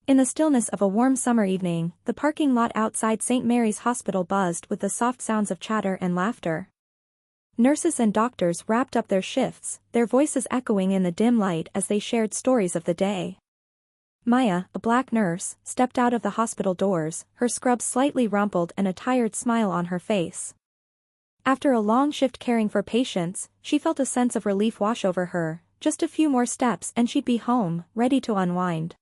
In the stillness of a warm summer evening, the parking lot outside St. Mary's Hospital buzzed with the soft sounds of chatter and laughter. Nurses and doctors wrapped up their shifts, their voices echoing in the dim light as they shared stories of the day. Maya, a black nurse, stepped out of the hospital doors, her scrubs slightly rumpled and a tired smile on her face. After a long shift caring for patients, she felt a sense of relief wash over her. Just a few more steps and she'd be home, ready to unwind.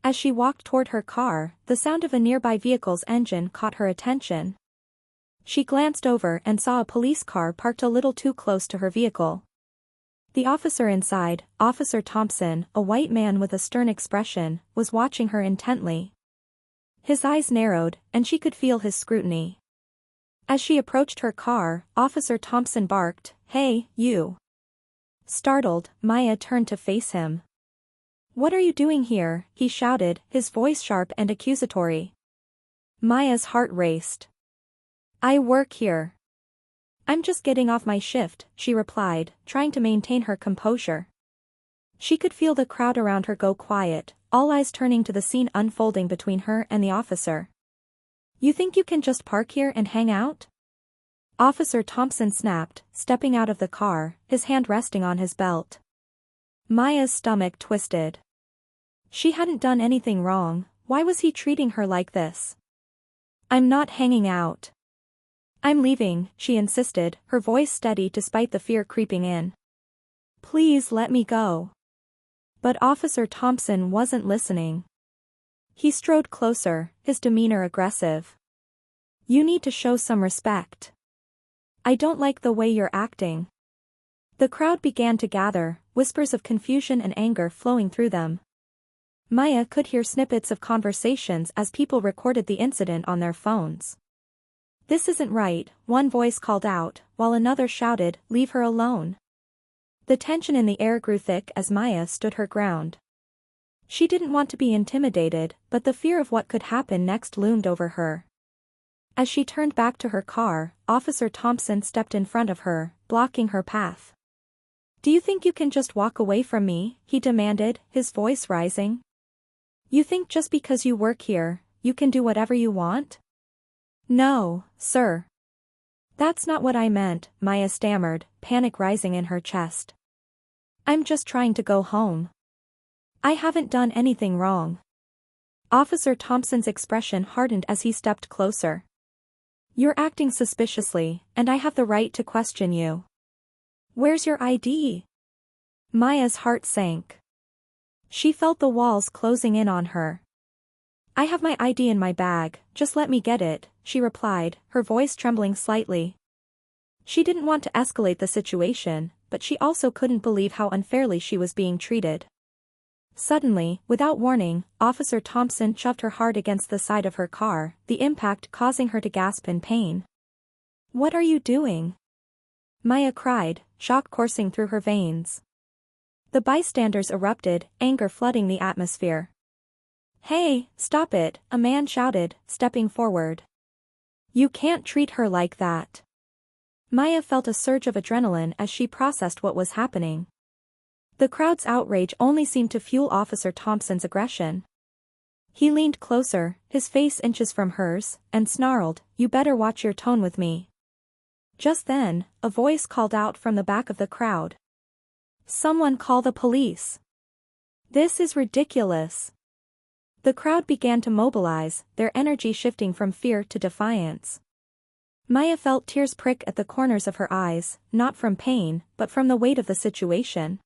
As she walked toward her car, the sound of a nearby vehicle's engine caught her attention. She glanced over and saw a police car parked a little too close to her vehicle. The officer inside, Officer Thompson, a white man with a stern expression, was watching her intently. His eyes narrowed, and she could feel his scrutiny. As she approached her car, Officer Thompson barked, "Hey, you." Startled, Maya turned to face him. "What are you doing here?" he shouted, his voice sharp and accusatory. Maya's heart raced. "I work here." "I'm just getting off my shift," she replied, trying to maintain her composure. She could feel the crowd around her go quiet, all eyes turning to the scene unfolding between her and the officer. "You think you can just park here and hang out?" Officer Thompson snapped, stepping out of the car, his hand resting on his belt. Maya's stomach twisted. She hadn't done anything wrong, why was he treating her like this? "I'm not hanging out. I'm leaving," she insisted, her voice steady despite the fear creeping in. "Please let me go." But Officer Thompson wasn't listening. He strode closer, his demeanor aggressive. "You need to show some respect. I don't like the way you're acting." The crowd began to gather, whispers of confusion and anger flowing through them. Maya could hear snippets of conversations as people recorded the incident on their phones. "This isn't right," one voice called out, while another shouted, "Leave her alone." The tension in the air grew thick as Maya stood her ground. She didn't want to be intimidated, but the fear of what could happen next loomed over her. As she turned back to her car, Officer Thompson stepped in front of her, blocking her path. "Do you think you can just walk away from me?" he demanded, his voice rising. "You think just because you work here, you can do whatever you want?" "No, sir. That's not what I meant," Maya stammered, panic rising in her chest. "I'm just trying to go home. I haven't done anything wrong." Officer Thompson's expression hardened as he stepped closer. "You're acting suspiciously, and I have the right to question you. Where's your ID?" Maya's heart sank. She felt the walls closing in on her. "I have my ID in my bag, just let me get it," she replied, her voice trembling slightly. She didn't want to escalate the situation, but she also couldn't believe how unfairly she was being treated. Suddenly, without warning, Officer Thompson shoved her hard against the side of her car, the impact causing her to gasp in pain. "What are you doing?" Maya cried, shock coursing through her veins. The bystanders erupted, anger flooding the atmosphere. "Hey, stop it," a man shouted, stepping forward. "You can't treat her like that." Maya felt a surge of adrenaline as she processed what was happening. The crowd's outrage only seemed to fuel Officer Thompson's aggression. He leaned closer, his face inches from hers, and snarled, "You better watch your tone with me." Just then, a voice called out from the back of the crowd. "Someone call the police. This is ridiculous." The crowd began to mobilize, their energy shifting from fear to defiance. Maya felt tears prick at the corners of her eyes, not from pain, but from the weight of the situation.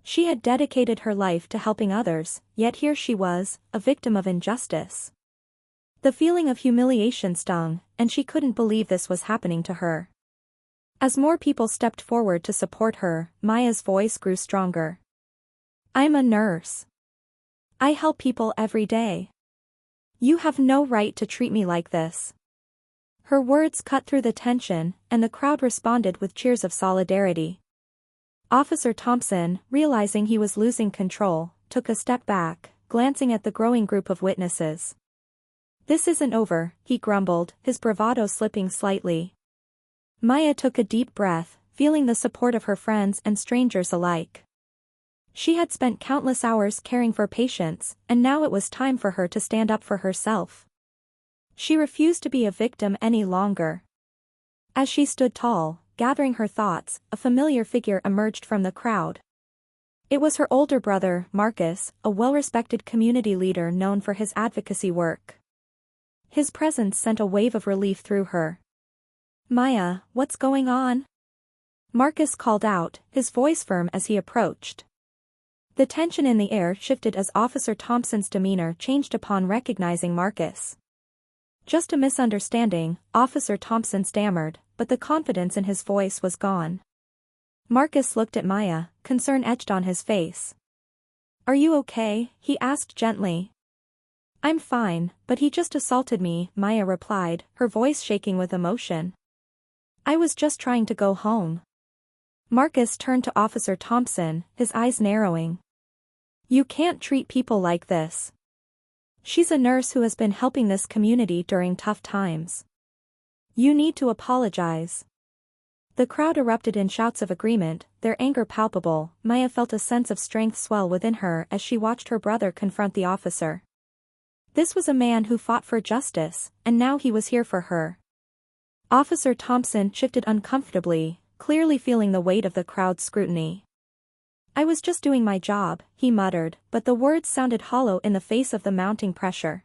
She had dedicated her life to helping others, yet here she was, a victim of injustice. The feeling of humiliation stung, and she couldn't believe this was happening to her. As more people stepped forward to support her, Maya's voice grew stronger. "I'm a nurse. I help people every day. You have no right to treat me like this." Her words cut through the tension, and the crowd responded with cheers of solidarity. Officer Thompson, realizing he was losing control, took a step back, glancing at the growing group of witnesses. "This isn't over," he grumbled, his bravado slipping slightly. Maya took a deep breath, feeling the support of her friends and strangers alike. She had spent countless hours caring for patients, and now it was time for her to stand up for herself. She refused to be a victim any longer. As she stood tall, gathering her thoughts, a familiar figure emerged from the crowd. It was her older brother, Marcus, a well-respected community leader known for his advocacy work. His presence sent a wave of relief through her. "Maya, what's going on?" Marcus called out, his voice firm as he approached. The tension in the air shifted as Officer Thompson's demeanor changed upon recognizing Marcus. "Just a misunderstanding," Officer Thompson stammered, but the confidence in his voice was gone. Marcus looked at Maya, concern etched on his face. "Are you okay?" he asked gently. "I'm fine, but he just assaulted me," Maya replied, her voice shaking with emotion. "I was just trying to go home." Marcus turned to Officer Thompson, his eyes narrowing. "You can't treat people like this. She's a nurse who has been helping this community during tough times. You need to apologize." The crowd erupted in shouts of agreement, their anger palpable. Maya felt a sense of strength swell within her as she watched her brother confront the officer. This was a man who fought for justice, and now he was here for her. Officer Thompson shifted uncomfortably, clearly feeling the weight of the crowd's scrutiny. "I was just doing my job," he muttered, but the words sounded hollow in the face of the mounting pressure.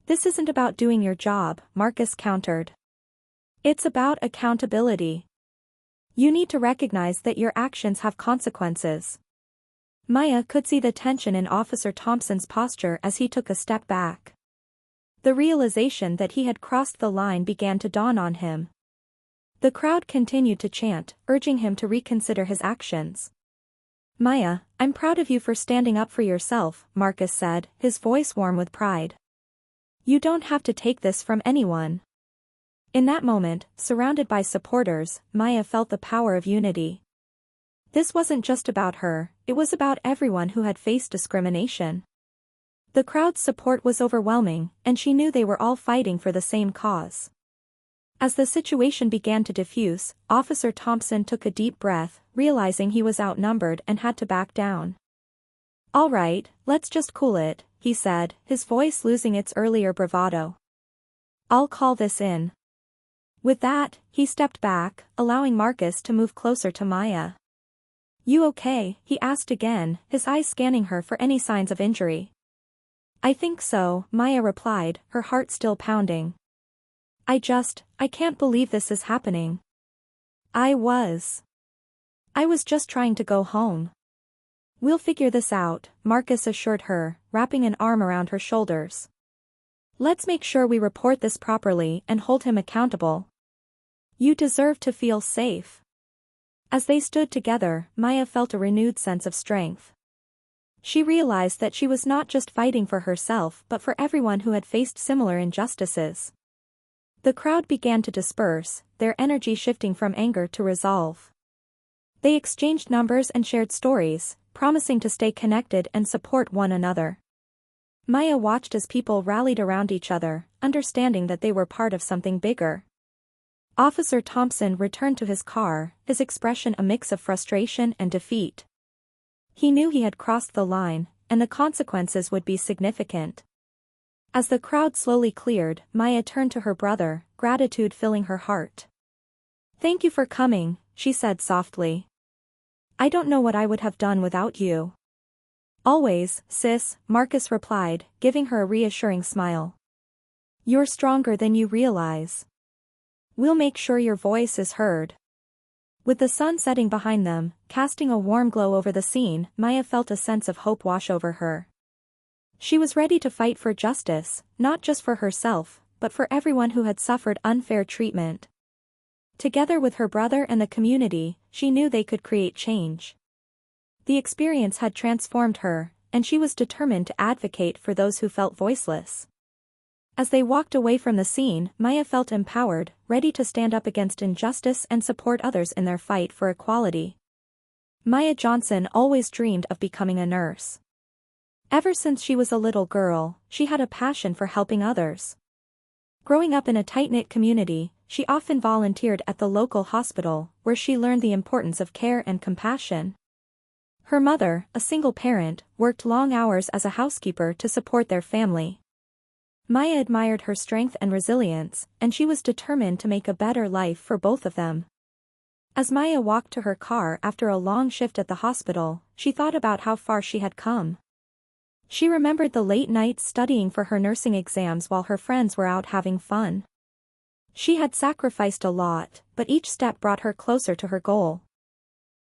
"This isn't about doing your job," Marcus countered. "It's about accountability. You need to recognize that your actions have consequences." Maya could see the tension in Officer Thompson's posture as he took a step back. The realization that he had crossed the line began to dawn on him. The crowd continued to chant, urging him to reconsider his actions. "Maya, I'm proud of you for standing up for yourself," Marcus said, his voice warm with pride. "You don't have to take this from anyone." In that moment, surrounded by supporters, Maya felt the power of unity. This wasn't just about her, it was about everyone who had faced discrimination. The crowd's support was overwhelming, and she knew they were all fighting for the same cause. As the situation began to diffuse, Officer Thompson took a deep breath, realizing he was outnumbered and had to back down. "All right, let's just cool it," he said, his voice losing its earlier bravado. "I'll call this in." With that, he stepped back, allowing Marcus to move closer to Maya. "You okay?" he asked again, his eyes scanning her for any signs of injury. "I think so," Maya replied, her heart still pounding. I can't believe this is happening." I was just trying to go home." "We'll figure this out," Marcus assured her, wrapping an arm around her shoulders. "Let's make sure we report this properly and hold him accountable. You deserve to feel safe." As they stood together, Maya felt a renewed sense of strength. She realized that she was not just fighting for herself but for everyone who had faced similar injustices. The crowd began to disperse, their energy shifting from anger to resolve. They exchanged numbers and shared stories, promising to stay connected and support one another. Maya watched as people rallied around each other, understanding that they were part of something bigger. Officer Thompson returned to his car, his expression a mix of frustration and defeat. He knew he had crossed the line, and the consequences would be significant. As the crowd slowly cleared, Maya turned to her brother, gratitude filling her heart. "Thank you for coming," she said softly. "I don't know what I would have done without you." "Always, sis," Marcus replied, giving her a reassuring smile. "You're stronger than you realize. We'll make sure your voice is heard." With the sun setting behind them, casting a warm glow over the scene, Maya felt a sense of hope wash over her. She was ready to fight for justice, not just for herself, but for everyone who had suffered unfair treatment. Together with her brother and the community, she knew they could create change. The experience had transformed her, and she was determined to advocate for those who felt voiceless. As they walked away from the scene, Maya felt empowered, ready to stand up against injustice and support others in their fight for equality. Maya Johnson always dreamed of becoming a nurse. Ever since she was a little girl, she had a passion for helping others. Growing up in a tight-knit community, she often volunteered at the local hospital, where she learned the importance of care and compassion. Her mother, a single parent, worked long hours as a housekeeper to support their family. Maya admired her strength and resilience, and she was determined to make a better life for both of them. As Maya walked to her car after a long shift at the hospital, she thought about how far she had come. She remembered the late nights studying for her nursing exams while her friends were out having fun. She had sacrificed a lot, but each step brought her closer to her goal.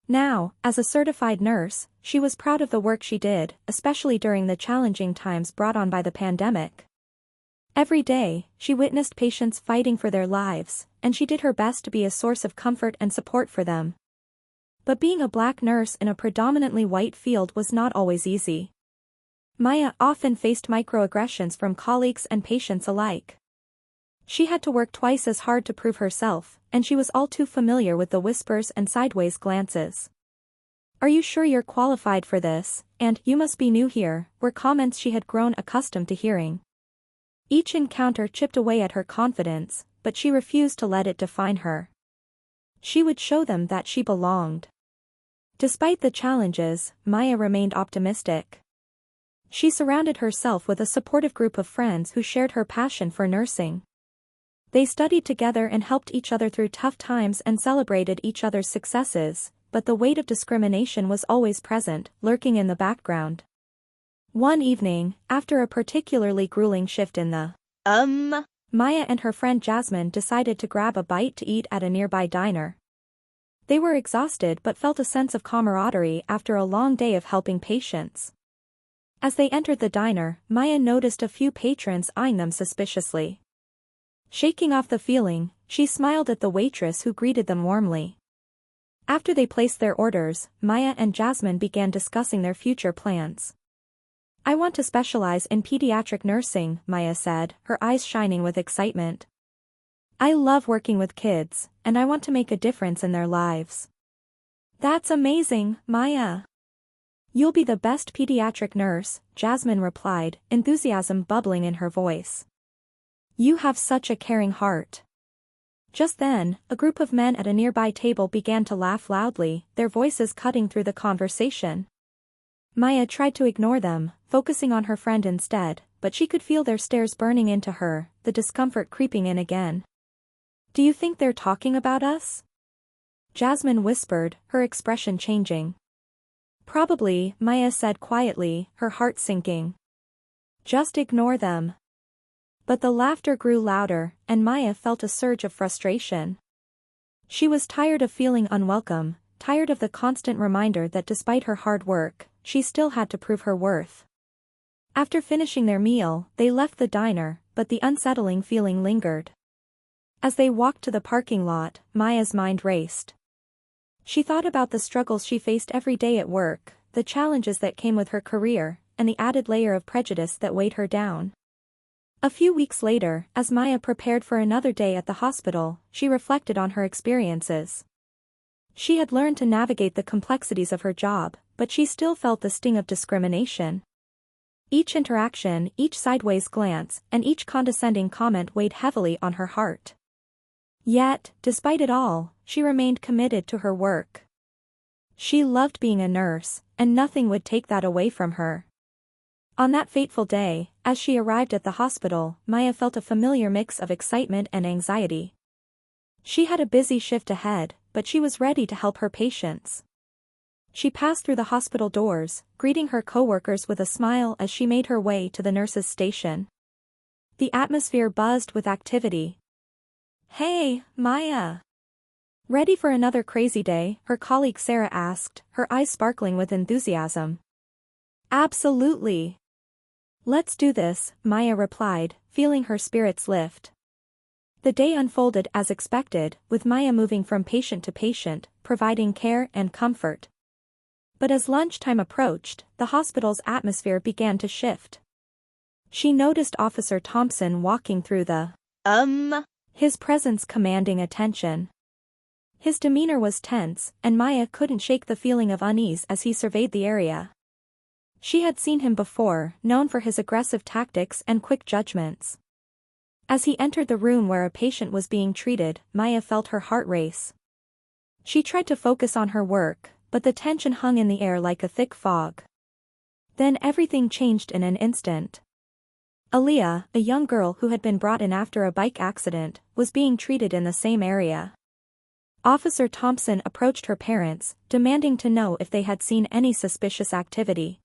Now, as a certified nurse, she was proud of the work she did, especially during the challenging times brought on by the pandemic. Every day, she witnessed patients fighting for their lives, and she did her best to be a source of comfort and support for them. But being a black nurse in a predominantly white field was not always easy. Maya often faced microaggressions from colleagues and patients alike. She had to work twice as hard to prove herself, and she was all too familiar with the whispers and sideways glances. "Are you sure you're qualified for this?" and "You must be new here," were comments she had grown accustomed to hearing. Each encounter chipped away at her confidence, but she refused to let it define her. She would show them that she belonged. Despite the challenges, Maya remained optimistic. She surrounded herself with a supportive group of friends who shared her passion for nursing. They studied together and helped each other through tough times and celebrated each other's successes, but the weight of discrimination was always present, lurking in the background. One evening, after a particularly grueling shift in the Maya and her friend Jasmine decided to grab a bite to eat at a nearby diner. They were exhausted but felt a sense of camaraderie after a long day of helping patients. As they entered the diner, Maya noticed a few patrons eyeing them suspiciously. Shaking off the feeling, she smiled at the waitress who greeted them warmly. After they placed their orders, Maya and Jasmine began discussing their future plans. "I want to specialize in pediatric nursing," Maya said, her eyes shining with excitement. "I love working with kids, and I want to make a difference in their lives." "That's amazing, Maya. You'll be the best pediatric nurse," Jasmine replied, enthusiasm bubbling in her voice. "You have such a caring heart." Just then, a group of men at a nearby table began to laugh loudly, their voices cutting through the conversation. Maya tried to ignore them, focusing on her friend instead, but she could feel their stares burning into her, the discomfort creeping in again. "Do you think they're talking about us?" Jasmine whispered, her expression changing. "Probably," Maya said quietly, her heart sinking. "Just ignore them." But the laughter grew louder, and Maya felt a surge of frustration. She was tired of feeling unwelcome, tired of the constant reminder that despite her hard work, she still had to prove her worth. After finishing their meal, they left the diner, but the unsettling feeling lingered. As they walked to the parking lot, Maya's mind raced. She thought about the struggles she faced every day at work, the challenges that came with her career, and the added layer of prejudice that weighed her down. A few weeks later, as Maya prepared for another day at the hospital, she reflected on her experiences. She had learned to navigate the complexities of her job, but she still felt the sting of discrimination. Each interaction, each sideways glance, and each condescending comment weighed heavily on her heart. Yet, despite it all, she remained committed to her work. She loved being a nurse, and nothing would take that away from her. On that fateful day, as she arrived at the hospital, Maya felt a familiar mix of excitement and anxiety. She had a busy shift ahead, but she was ready to help her patients. She passed through the hospital doors, greeting her coworkers with a smile as she made her way to the nurses' station. The atmosphere buzzed with activity. "Hey, Maya. Ready for another crazy day?" her colleague Sarah asked, her eyes sparkling with enthusiasm. "Absolutely. Let's do this," Maya replied, feeling her spirits lift. The day unfolded as expected, with Maya moving from patient to patient, providing care and comfort. But as lunchtime approached, the hospital's atmosphere began to shift. She noticed Officer Thompson walking through the his presence commanding attention. His demeanor was tense, and Maya couldn't shake the feeling of unease as he surveyed the area. She had seen him before, known for his aggressive tactics and quick judgments. As he entered the room where a patient was being treated, Maya felt her heart race. She tried to focus on her work, but the tension hung in the air like a thick fog. Then everything changed in an instant. Aaliyah, a young girl who had been brought in after a bike accident, was being treated in the same area. Officer Thompson approached her parents, demanding to know if they had seen any suspicious activity.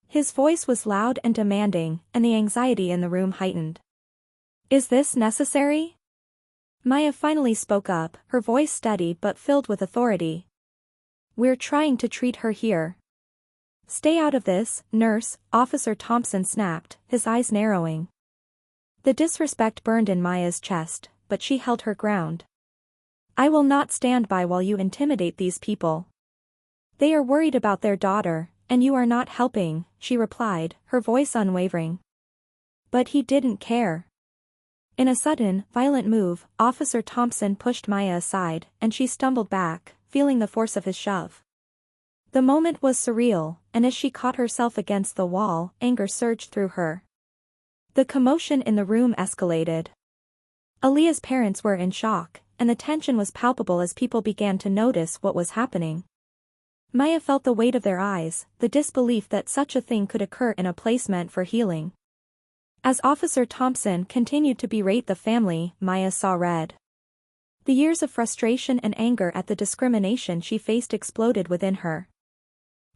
His voice was loud and demanding, and the anxiety in the room heightened. "Is this necessary?" Maya finally spoke up, her voice steady but filled with authority. "We're trying to treat her here." "Stay out of this, nurse," Officer Thompson snapped, his eyes narrowing. The disrespect burned in Maya's chest, but she held her ground. "I will not stand by while you intimidate these people. They are worried about their daughter, and you are not helping," she replied, her voice unwavering. But he didn't care. In a sudden, violent move, Officer Thompson pushed Maya aside, and she stumbled back, feeling the force of his shove. The moment was surreal, and as she caught herself against the wall, anger surged through her. The commotion in the room escalated. Aaliyah's parents were in shock, and the tension was palpable as people began to notice what was happening. Maya felt the weight of their eyes, the disbelief that such a thing could occur in a place meant for healing. As Officer Thompson continued to berate the family, Maya saw red. The years of frustration and anger at the discrimination she faced exploded within her.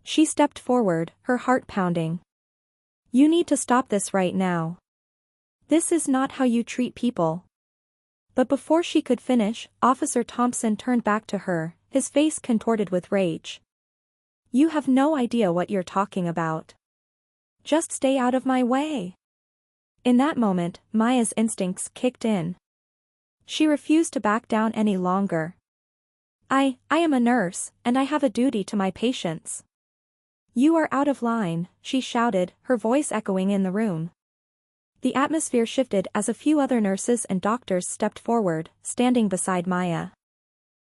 She stepped forward, her heart pounding. "You need to stop this right now. This is not how you treat people." But before she could finish, Officer Thompson turned back to her, his face contorted with rage. "You have no idea what you're talking about. Just stay out of my way." In that moment, Maya's instincts kicked in. She refused to back down any longer. I am a nurse, and I have a duty to my patients." "You are out of line," she shouted, her voice echoing in the room. The atmosphere shifted as a few other nurses and doctors stepped forward, standing beside Maya.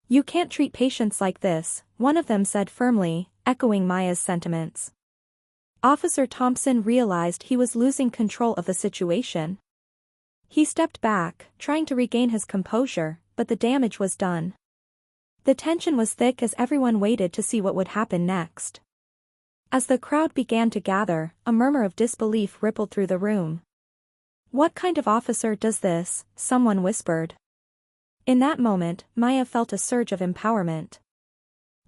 "You can't treat patients like this," one of them said firmly, echoing Maya's sentiments. Officer Thompson realized he was losing control of the situation. He stepped back, trying to regain his composure, but the damage was done. The tension was thick as everyone waited to see what would happen next. As the crowd began to gather, a murmur of disbelief rippled through the room. "What kind of officer does this?" someone whispered. In that moment, Maya felt a surge of empowerment.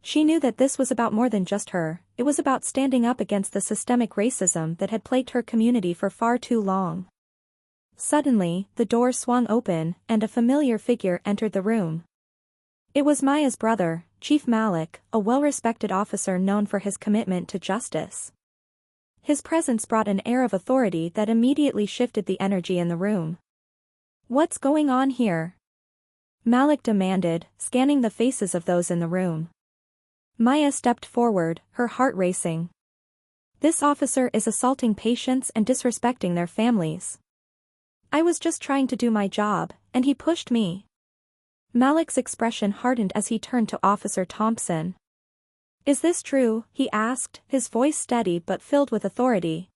She knew that this was about more than just her, it was about standing up against the systemic racism that had plagued her community for far too long. Suddenly, the door swung open, and a familiar figure entered the room. It was Maya's brother, Chief Malik, a well-respected officer known for his commitment to justice. His presence brought an air of authority that immediately shifted the energy in the room. "What's going on here?" Malik demanded, scanning the faces of those in the room. Maya stepped forward, her heart racing. "This officer is assaulting patients and disrespecting their families. I was just trying to do my job, and he pushed me." Malik's expression hardened as he turned to Officer Thompson. "Is this true?" he asked, his voice steady but filled with authority.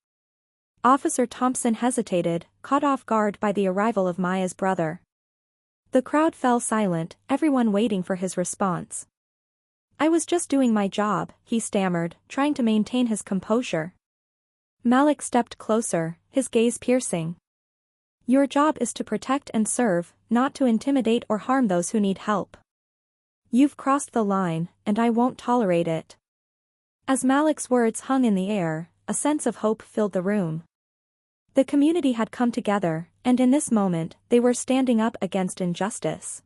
Officer Thompson hesitated, caught off guard by the arrival of Maya's brother. The crowd fell silent, everyone waiting for his response. "I was just doing my job," he stammered, trying to maintain his composure. Malik stepped closer, his gaze piercing. "Your job is to protect and serve, not to intimidate or harm those who need help. You've crossed the line, and I won't tolerate it." As Malik's words hung in the air, a sense of hope filled the room. The community had come together, and in this moment, they were standing up against injustice.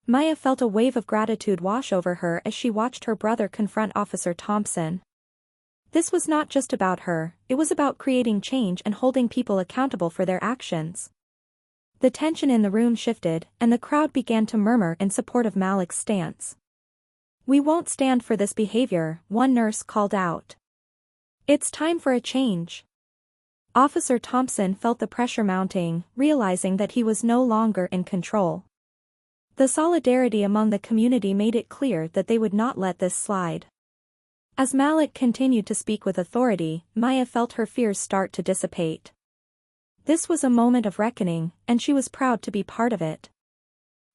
Maya felt a wave of gratitude wash over her as she watched her brother confront Officer Thompson. This was not just about her, it was about creating change and holding people accountable for their actions. The tension in the room shifted, and the crowd began to murmur in support of Malik's stance. "We won't stand for this behavior," one nurse called out. "It's time for a change." Officer Thompson felt the pressure mounting, realizing that he was no longer in control. The solidarity among the community made it clear that they would not let this slide. As Malik continued to speak with authority, Maya felt her fears start to dissipate. This was a moment of reckoning, and she was proud to be part of it.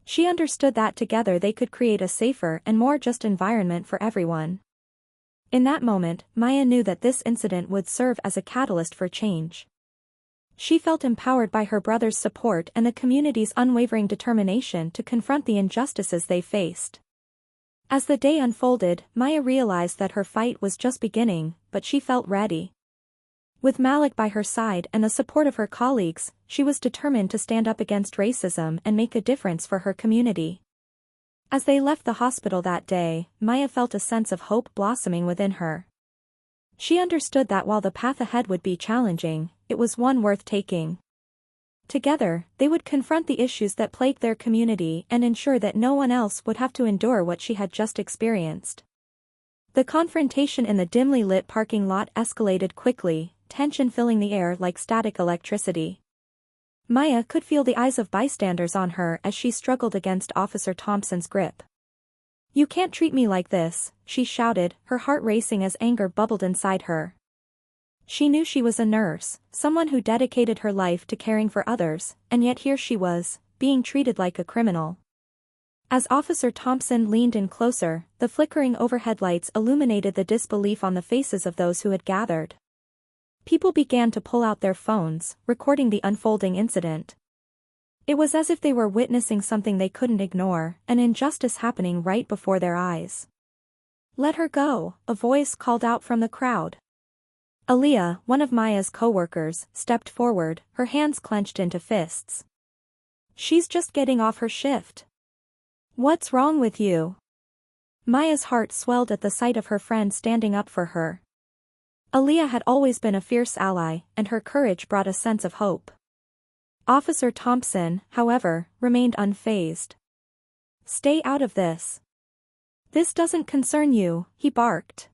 She understood that together they could create a safer and more just environment for everyone. In that moment, Maya knew that this incident would serve as a catalyst for change. She felt empowered by her brother's support and the community's unwavering determination to confront the injustices they faced. As the day unfolded, Maya realized that her fight was just beginning, but she felt ready. With Malik by her side and the support of her colleagues, she was determined to stand up against racism and make a difference for her community. As they left the hospital that day, Maya felt a sense of hope blossoming within her. She understood that while the path ahead would be challenging, it was one worth taking. Together, they would confront the issues that plagued their community and ensure that no one else would have to endure what she had just experienced. The confrontation in the dimly lit parking lot escalated quickly, tension filling the air like static electricity. Maya could feel the eyes of bystanders on her as she struggled against Officer Thompson's grip. "You can't treat me like this," she shouted, her heart racing as anger bubbled inside her. She knew she was a nurse, someone who dedicated her life to caring for others, and yet here she was, being treated like a criminal. As Officer Thompson leaned in closer, the flickering overhead lights illuminated the disbelief on the faces of those who had gathered. People began to pull out their phones, recording the unfolding incident. It was as if they were witnessing something they couldn't ignore, an injustice happening right before their eyes. "Let her go," a voice called out from the crowd. Aaliyah, one of Maya's co-workers, stepped forward, her hands clenched into fists. "She's just getting off her shift. What's wrong with you?" Maya's heart swelled at the sight of her friend standing up for her. Aaliyah had always been a fierce ally, and her courage brought a sense of hope. Officer Thompson, however, remained unfazed. "Stay out of this. This doesn't concern you," he barked.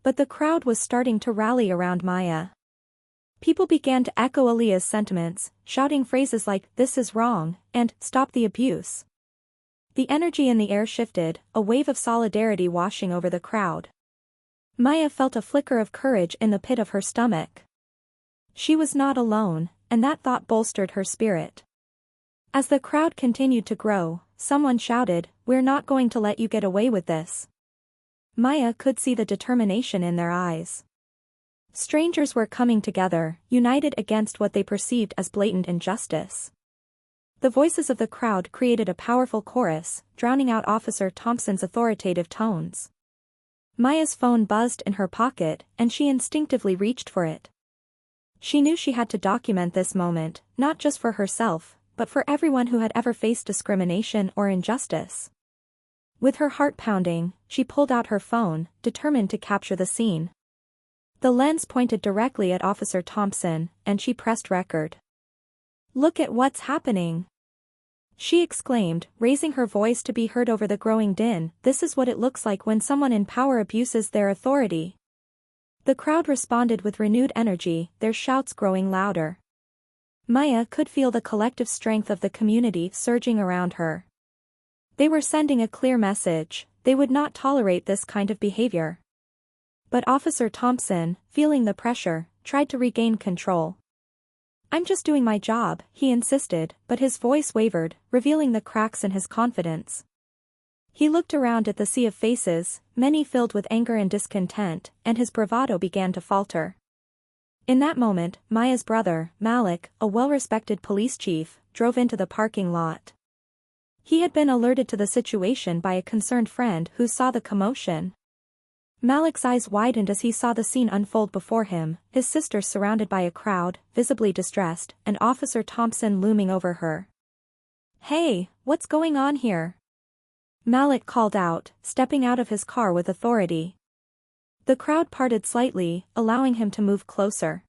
But the crowd was starting to rally around Maya. People began to echo Aaliyah's sentiments, shouting phrases like, "This is wrong," and "Stop the abuse." The energy in the air shifted, a wave of solidarity washing over the crowd. Maya felt a flicker of courage in the pit of her stomach. She was not alone, and that thought bolstered her spirit. As the crowd continued to grow, someone shouted, "We're not going to let you get away with this." Maya could see the determination in their eyes. Strangers were coming together, united against what they perceived as blatant injustice. The voices of the crowd created a powerful chorus, drowning out Officer Thompson's authoritative tones. Maya's phone buzzed in her pocket, and she instinctively reached for it. She knew she had to document this moment, not just for herself, but for everyone who had ever faced discrimination or injustice. With her heart pounding, she pulled out her phone, determined to capture the scene. The lens pointed directly at Officer Thompson, and she pressed record. "Look at what's happening!" she exclaimed, raising her voice to be heard over the growing din. "This is what it looks like when someone in power abuses their authority." The crowd responded with renewed energy, their shouts growing louder. Maya could feel the collective strength of the community surging around her. They were sending a clear message: they would not tolerate this kind of behavior. But Officer Thompson, feeling the pressure, tried to regain control. "I'm just doing my job," he insisted, but his voice wavered, revealing the cracks in his confidence. He looked around at the sea of faces, many filled with anger and discontent, and his bravado began to falter. In that moment, Maya's brother, Malik, a well-respected police chief, drove into the parking lot. He had been alerted to the situation by a concerned friend who saw the commotion. Malik's eyes widened as he saw the scene unfold before him, his sister surrounded by a crowd, visibly distressed, and Officer Thompson looming over her. "Hey, what's going on here?" Malik called out, stepping out of his car with authority. The crowd parted slightly, allowing him to move closer.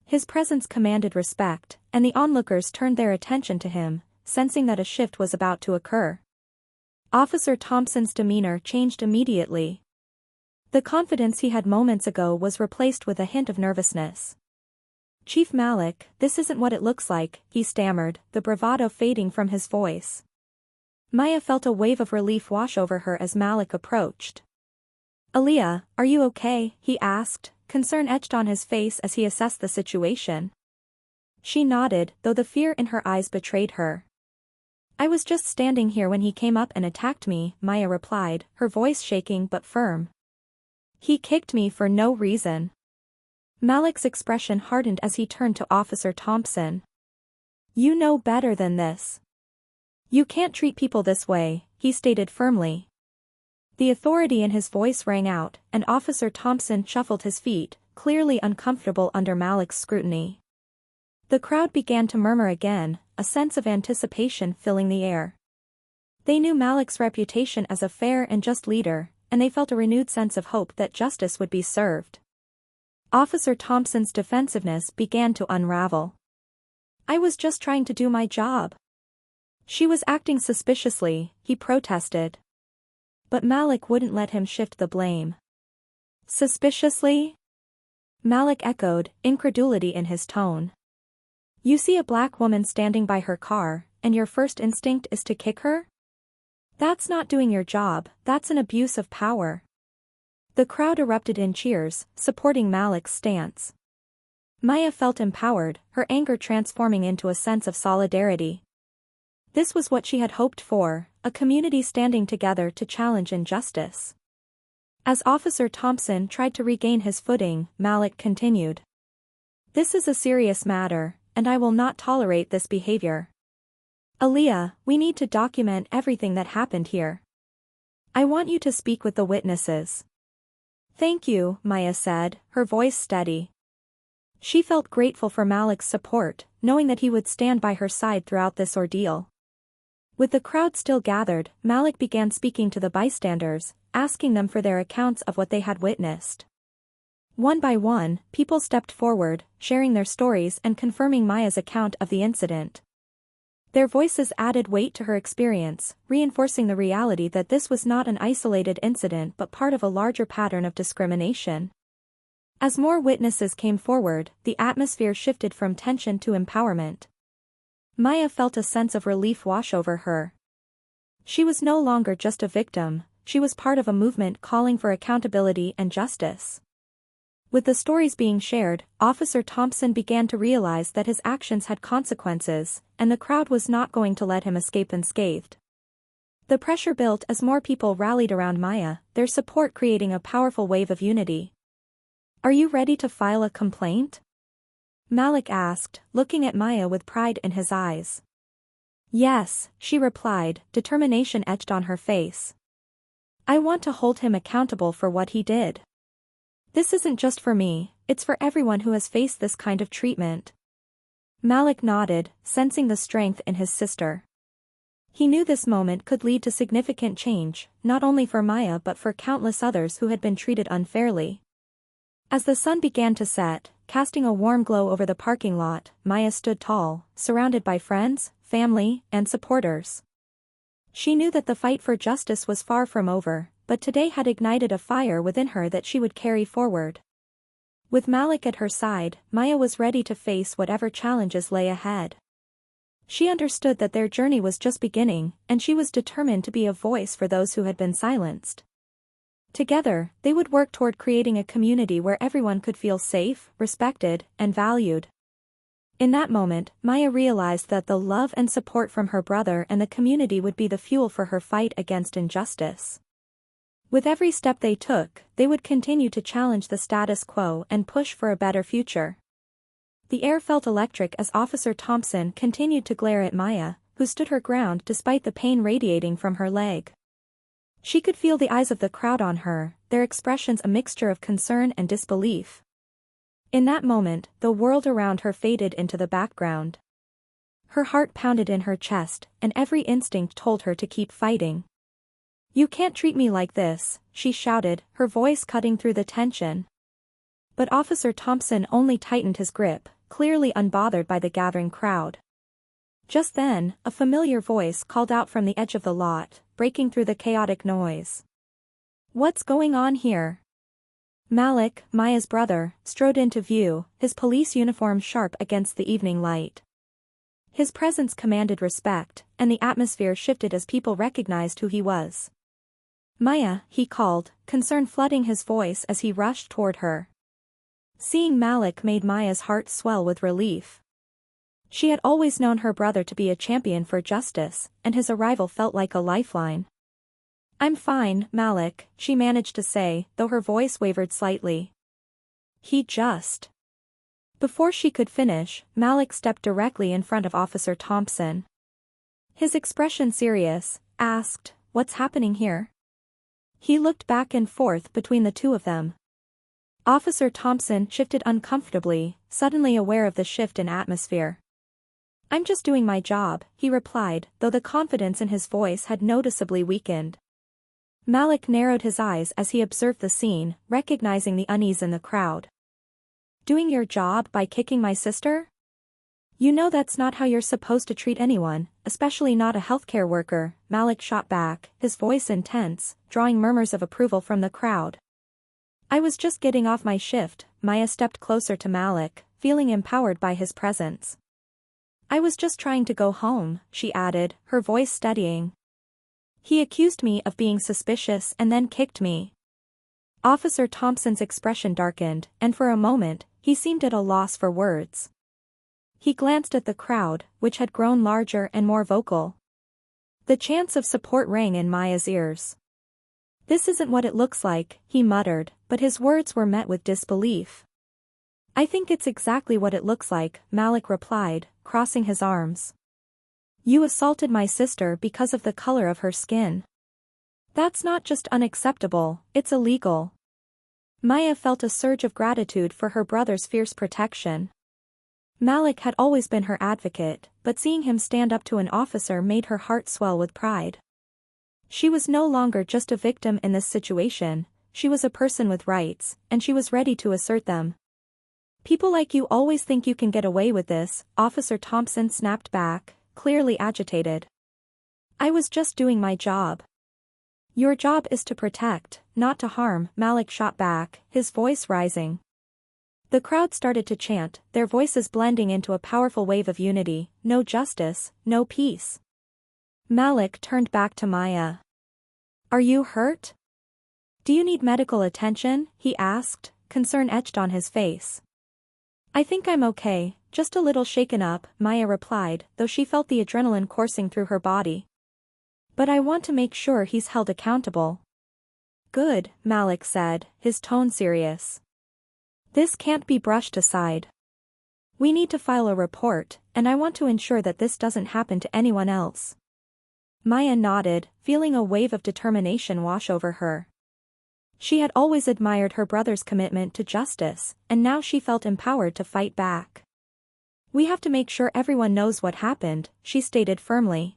His presence commanded respect, and the onlookers turned their attention to him, sensing that a shift was about to occur. Officer Thompson's demeanor changed immediately. The confidence he had moments ago was replaced with a hint of nervousness. "Chief Malik, this isn't what it looks like," he stammered, the bravado fading from his voice. Maya felt a wave of relief wash over her as Malik approached. "Aaliyah, are you okay?" he asked, concern etched on his face as he assessed the situation. She nodded, though the fear in her eyes betrayed her. I was just standing here when he came up and attacked me, Maya replied, her voice shaking but firm. He kicked me for no reason. Malik's expression hardened as he turned to Officer Thompson. You know better than this. You can't treat people this way, he stated firmly. The authority in his voice rang out, and Officer Thompson shuffled his feet, clearly uncomfortable under Malik's scrutiny. The crowd began to murmur again, a sense of anticipation filling the air. They knew Malik's reputation as a fair and just leader, and they felt a renewed sense of hope that justice would be served. Officer Thompson's defensiveness began to unravel. I was just trying to do my job. She was acting suspiciously, he protested. But Malik wouldn't let him shift the blame. Suspiciously? Malik echoed, incredulity in his tone. You see a black woman standing by her car, and your first instinct is to kick her? That's not doing your job, that's an abuse of power. The crowd erupted in cheers, supporting Malik's stance. Maya felt empowered, her anger transforming into a sense of solidarity. This was what she had hoped for, a community standing together to challenge injustice. As Officer Thompson tried to regain his footing, Malik continued. This is a serious matter, and I will not tolerate this behavior. Aaliyah, we need to document everything that happened here. I want you to speak with the witnesses. Thank you, Maya said, her voice steady. She felt grateful for Malik's support, knowing that he would stand by her side throughout this ordeal. With the crowd still gathered, Malik began speaking to the bystanders, asking them for their accounts of what they had witnessed. One by one, people stepped forward, sharing their stories and confirming Maya's account of the incident. Their voices added weight to her experience, reinforcing the reality that this was not an isolated incident but part of a larger pattern of discrimination. As more witnesses came forward, the atmosphere shifted from tension to empowerment. Maya felt a sense of relief wash over her. She was no longer just a victim, she was part of a movement calling for accountability and justice. With the stories being shared, Officer Thompson began to realize that his actions had consequences, and the crowd was not going to let him escape unscathed. The pressure built as more people rallied around Maya, their support creating a powerful wave of unity. Are you ready to file a complaint? Malik asked, looking at Maya with pride in his eyes. Yes, she replied, determination etched on her face. I want to hold him accountable for what he did. This isn't just for me, it's for everyone who has faced this kind of treatment. Malik nodded, sensing the strength in his sister. He knew this moment could lead to significant change, not only for Maya but for countless others who had been treated unfairly. As the sun began to set, casting a warm glow over the parking lot, Maya stood tall, surrounded by friends, family, and supporters. She knew that the fight for justice was far from over, but today had ignited a fire within her that she would carry forward. With Malik at her side, Maya was ready to face whatever challenges lay ahead. She understood that their journey was just beginning, and she was determined to be a voice for those who had been silenced. Together, they would work toward creating a community where everyone could feel safe, respected, and valued. In that moment, Maya realized that the love and support from her brother and the community would be the fuel for her fight against injustice. With every step they took, they would continue to challenge the status quo and push for a better future. The air felt electric as Officer Thompson continued to glare at Maya, who stood her ground despite the pain radiating from her leg. She could feel the eyes of the crowd on her, their expressions a mixture of concern and disbelief. In that moment, the world around her faded into the background. Her heart pounded in her chest, and every instinct told her to keep fighting. You can't treat me like this, she shouted, her voice cutting through the tension. But Officer Thompson only tightened his grip, clearly unbothered by the gathering crowd. Just then, a familiar voice called out from the edge of the lot, breaking through the chaotic noise. What's going on here? Malik, Maya's brother, strode into view, his police uniform sharp against the evening light. His presence commanded respect, and the atmosphere shifted as people recognized who he was. Maya, he called, concern flooding his voice as he rushed toward her. Seeing Malik made Maya's heart swell with relief. She had always known her brother to be a champion for justice, and his arrival felt like a lifeline. "I'm fine, Malik," she managed to say, though her voice wavered slightly. "He just..." Before she could finish, Malik stepped directly in front of Officer Thompson. His expression serious, asked, "What's happening here?" He looked back and forth between the two of them. Officer Thompson shifted uncomfortably, suddenly aware of the shift in atmosphere. "I'm just doing my job," he replied, though the confidence in his voice had noticeably weakened. Malik narrowed his eyes as he observed the scene, recognizing the unease in the crowd. "Doing your job by kicking my sister? You know that's not how you're supposed to treat anyone, especially not a healthcare worker," Malik shot back, his voice intense, drawing murmurs of approval from the crowd. "I was just getting off my shift," Maya stepped closer to Malik, feeling empowered by his presence. "I was just trying to go home," she added, her voice steadying. "He accused me of being suspicious and then kicked me." Officer Thompson's expression darkened, and for a moment, he seemed at a loss for words. He glanced at the crowd, which had grown larger and more vocal. The chants of support rang in Maya's ears. "This isn't what it looks like," he muttered, but his words were met with disbelief. "I think it's exactly what it looks like," Malik replied, crossing his arms. "You assaulted my sister because of the color of her skin. That's not just unacceptable, it's illegal." Maya felt a surge of gratitude for her brother's fierce protection. Malik had always been her advocate, but seeing him stand up to an officer made her heart swell with pride. She was no longer just a victim in this situation, she was a person with rights, and she was ready to assert them. "People like you always think you can get away with this," Officer Thompson snapped back, clearly agitated. "I was just doing my job." "Your job is to protect, not to harm," Malik shot back, his voice rising. The crowd started to chant, their voices blending into a powerful wave of unity. "No justice, no peace." Malik turned back to Maya. "Are you hurt? Do you need medical attention?" he asked, concern etched on his face. "I think I'm okay, just a little shaken up," Maya replied, though she felt the adrenaline coursing through her body. "But I want to make sure he's held accountable." "Good," Malik said, his tone serious. "This can't be brushed aside. We need to file a report, and I want to ensure that this doesn't happen to anyone else." Maya nodded, feeling a wave of determination wash over her. She had always admired her brother's commitment to justice, and now she felt empowered to fight back. "We have to make sure everyone knows what happened," she stated firmly.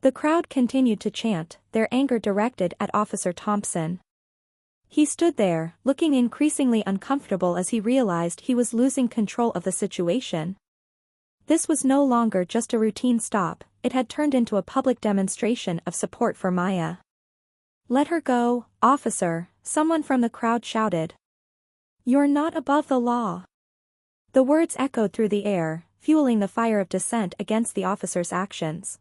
The crowd continued to chant, their anger directed at Officer Thompson. He stood there, looking increasingly uncomfortable as he realized he was losing control of the situation. This was no longer just a routine stop, it had turned into a public demonstration of support for Maya. "Let her go, officer," someone from the crowd shouted. "You're not above the law." The words echoed through the air, fueling the fire of dissent against the officer's actions.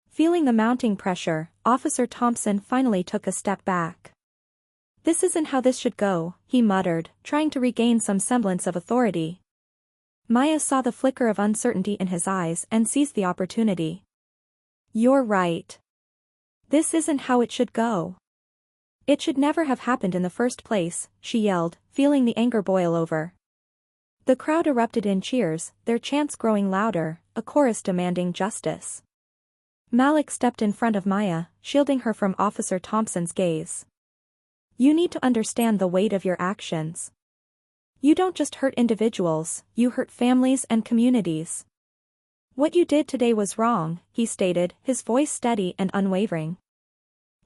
Feeling the mounting pressure, Officer Thompson finally took a step back. "This isn't how this should go," he muttered, trying to regain some semblance of authority. Maya saw the flicker of uncertainty in his eyes and seized the opportunity. "You're right. This isn't how it should go. It should never have happened in the first place," she yelled, feeling the anger boil over. The crowd erupted in cheers, their chants growing louder, a chorus demanding justice. Malik stepped in front of Maya, shielding her from Officer Thompson's gaze. "You need to understand the weight of your actions. You don't just hurt individuals, you hurt families and communities. What you did today was wrong," he stated, his voice steady and unwavering.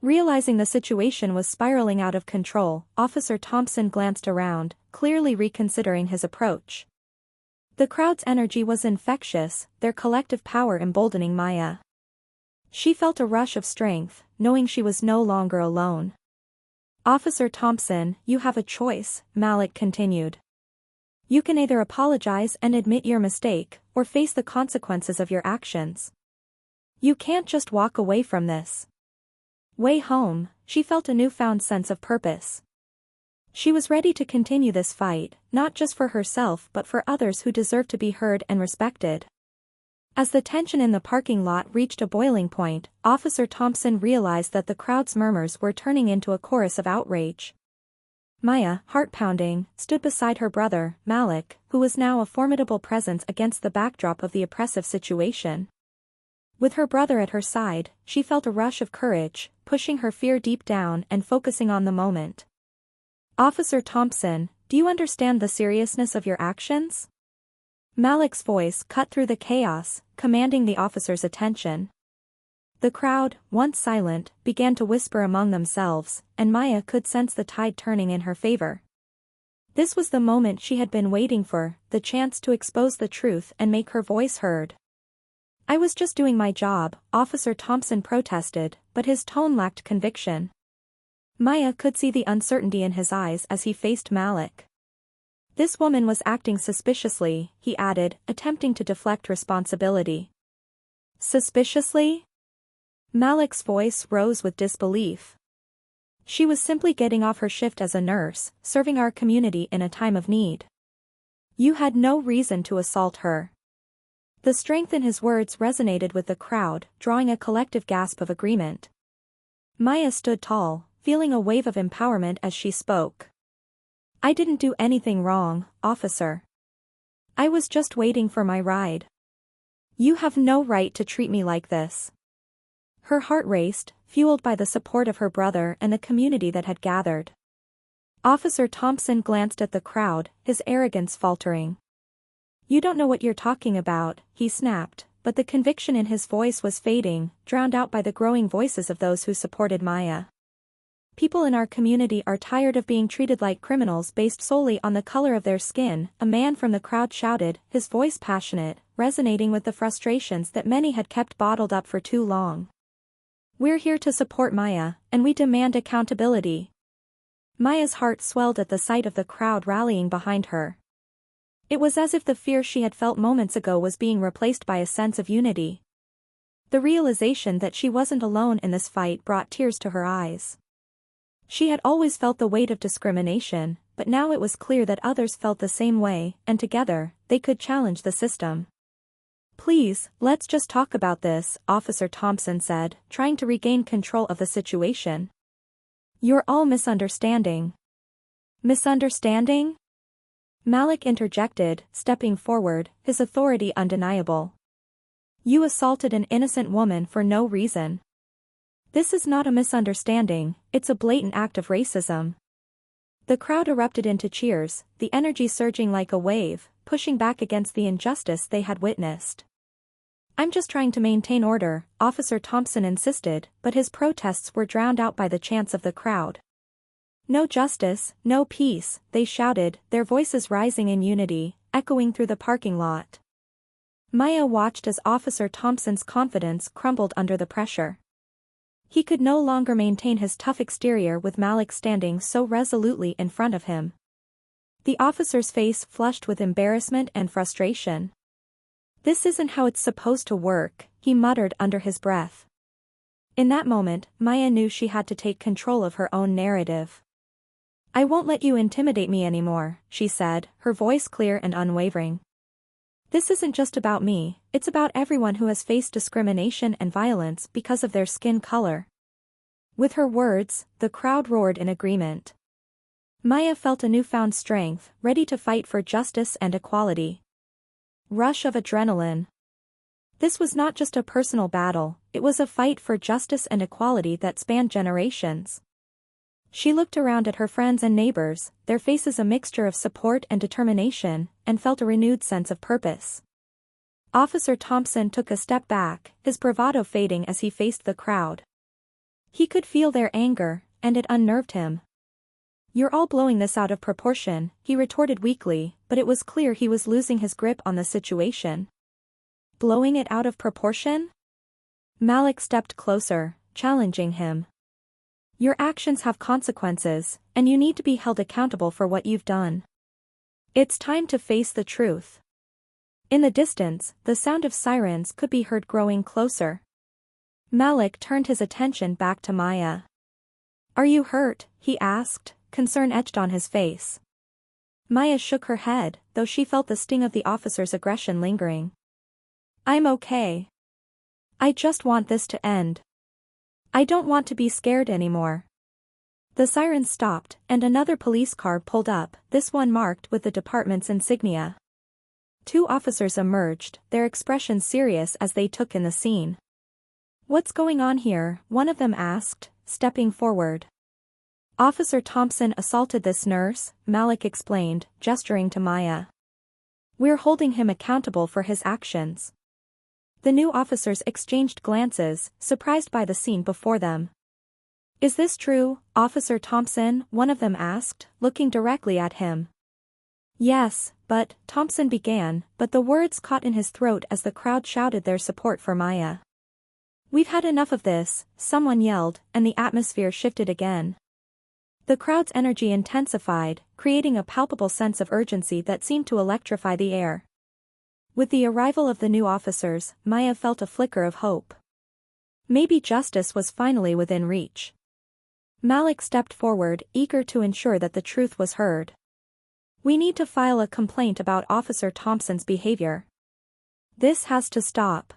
Realizing the situation was spiraling out of control, Officer Thompson glanced around, clearly reconsidering his approach. The crowd's energy was infectious, their collective power emboldening Maya. She felt a rush of strength, knowing she was no longer alone. "Officer Thompson, you have a choice," Malik continued. "You can either apologize and admit your mistake, or face the consequences of your actions. You can't just walk away from this." Way home, she felt a newfound sense of purpose. She was ready to continue this fight, not just for herself but for others who deserve to be heard and respected. As the tension in the parking lot reached a boiling point, Officer Thompson realized that the crowd's murmurs were turning into a chorus of outrage. Maya, heart-pounding, stood beside her brother, Malik, who was now a formidable presence against the backdrop of the oppressive situation. With her brother at her side, she felt a rush of courage, pushing her fear deep down and focusing on the moment. "Officer Thompson, do you understand the seriousness of your actions?" Malik's voice cut through the chaos, commanding the officer's attention. The crowd, once silent, began to whisper among themselves, and Maya could sense the tide turning in her favor. This was the moment she had been waiting for, the chance to expose the truth and make her voice heard. "I was just doing my job," Officer Thompson protested, but his tone lacked conviction. Maya could see the uncertainty in his eyes as he faced Malik. "This woman was acting suspiciously," he added, attempting to deflect responsibility. "Suspiciously?" Malik's voice rose with disbelief. "She was simply getting off her shift as a nurse, serving our community in a time of need. You had no reason to assault her." The strength in his words resonated with the crowd, drawing a collective gasp of agreement. Maya stood tall, feeling a wave of empowerment as she spoke. "I didn't do anything wrong, officer. I was just waiting for my ride. You have no right to treat me like this." Her heart raced, fueled by the support of her brother and the community that had gathered. Officer Thompson glanced at the crowd, his arrogance faltering. "You don't know what you're talking about," he snapped, but the conviction in his voice was fading, drowned out by the growing voices of those who supported Maya. "People in our community are tired of being treated like criminals based solely on the color of their skin," a man from the crowd shouted, his voice passionate, resonating with the frustrations that many had kept bottled up for too long. "We're here to support Maya, and we demand accountability." Maya's heart swelled at the sight of the crowd rallying behind her. It was as if the fear she had felt moments ago was being replaced by a sense of unity. The realization that she wasn't alone in this fight brought tears to her eyes. She had always felt the weight of discrimination, but now it was clear that others felt the same way, and together, they could challenge the system. "Please, let's just talk about this," Officer Thompson said, trying to regain control of the situation. "You're all misunderstanding." "Misunderstanding?" Malik interjected, stepping forward, his authority undeniable. "You assaulted an innocent woman for no reason. This is not a misunderstanding, it's a blatant act of racism." The crowd erupted into cheers, the energy surging like a wave, pushing back against the injustice they had witnessed. "I'm just trying to maintain order," Officer Thompson insisted, but his protests were drowned out by the chants of the crowd. "No justice, no peace," they shouted, their voices rising in unity, echoing through the parking lot. Maya watched as Officer Thompson's confidence crumbled under the pressure. He could no longer maintain his tough exterior with Malik standing so resolutely in front of him. The officer's face flushed with embarrassment and frustration. "This isn't how it's supposed to work," he muttered under his breath. In that moment, Maya knew she had to take control of her own narrative. "I won't let you intimidate me anymore," she said, her voice clear and unwavering. "This isn't just about me, it's about everyone who has faced discrimination and violence because of their skin color." With her words, the crowd roared in agreement. Maya felt a newfound strength, ready to fight for justice and equality. Rush of adrenaline. This was not just a personal battle, it was a fight for justice and equality that spanned generations. She looked around at her friends and neighbors, their faces a mixture of support and determination, and felt a renewed sense of purpose. Officer Thompson took a step back, his bravado fading as he faced the crowd. He could feel their anger, and it unnerved him. "You're all blowing this out of proportion," he retorted weakly, but it was clear he was losing his grip on the situation. "Blowing it out of proportion?" Malik stepped closer, challenging him. "Your actions have consequences, and you need to be held accountable for what you've done. It's time to face the truth." In the distance, the sound of sirens could be heard growing closer. Malik turned his attention back to Maya. "Are you hurt?" he asked, concern etched on his face. Maya shook her head, though she felt the sting of the officer's aggression lingering. I'm okay. I just want this to end. I don't want to be scared anymore. The sirens stopped, and another police car pulled up, this one marked with the department's insignia. Two officers emerged, their expressions serious as they took in the scene. "What's going on here?" one of them asked, stepping forward. "Officer Thompson assaulted this nurse," Malik explained, gesturing to Maya. "We're holding him accountable for his actions." The new officers exchanged glances, surprised by the scene before them. "Is this true, Officer Thompson?" one of them asked, looking directly at him. "Yes, but," Thompson began, but the words caught in his throat as the crowd shouted their support for Maya. "We've had enough of this," someone yelled, and the atmosphere shifted again. The crowd's energy intensified, creating a palpable sense of urgency that seemed to electrify the air. With the arrival of the new officers, Maya felt a flicker of hope. Maybe justice was finally within reach. Malik stepped forward, eager to ensure that the truth was heard. "We need to file a complaint about Officer Thompson's behavior. This has to stop."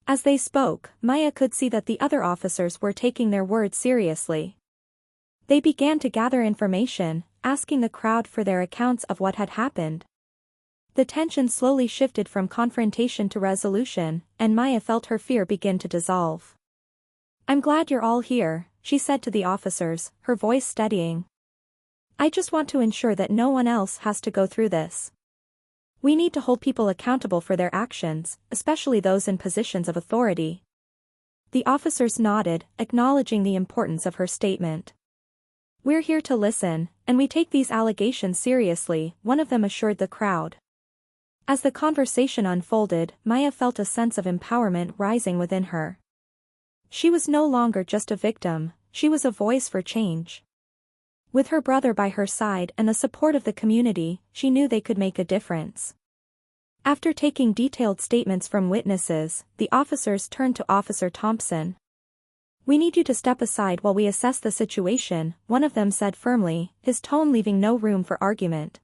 As they spoke, Maya could see that the other officers were taking their words seriously. They began to gather information, asking the crowd for their accounts of what had happened. The tension slowly shifted from confrontation to resolution, and Maya felt her fear begin to dissolve. "I'm glad you're all here," she said to the officers, her voice steadying. "I just want to ensure that no one else has to go through this. We need to hold people accountable for their actions, especially those in positions of authority." The officers nodded, acknowledging the importance of her statement. "We're here to listen, and we take these allegations seriously," one of them assured the crowd. As the conversation unfolded, Maya felt a sense of empowerment rising within her. She was no longer just a victim, she was a voice for change. With her brother by her side and the support of the community, she knew they could make a difference. After taking detailed statements from witnesses, the officers turned to Officer Thompson. "We need you to step aside while we assess the situation," one of them said firmly, his tone leaving no room for argument.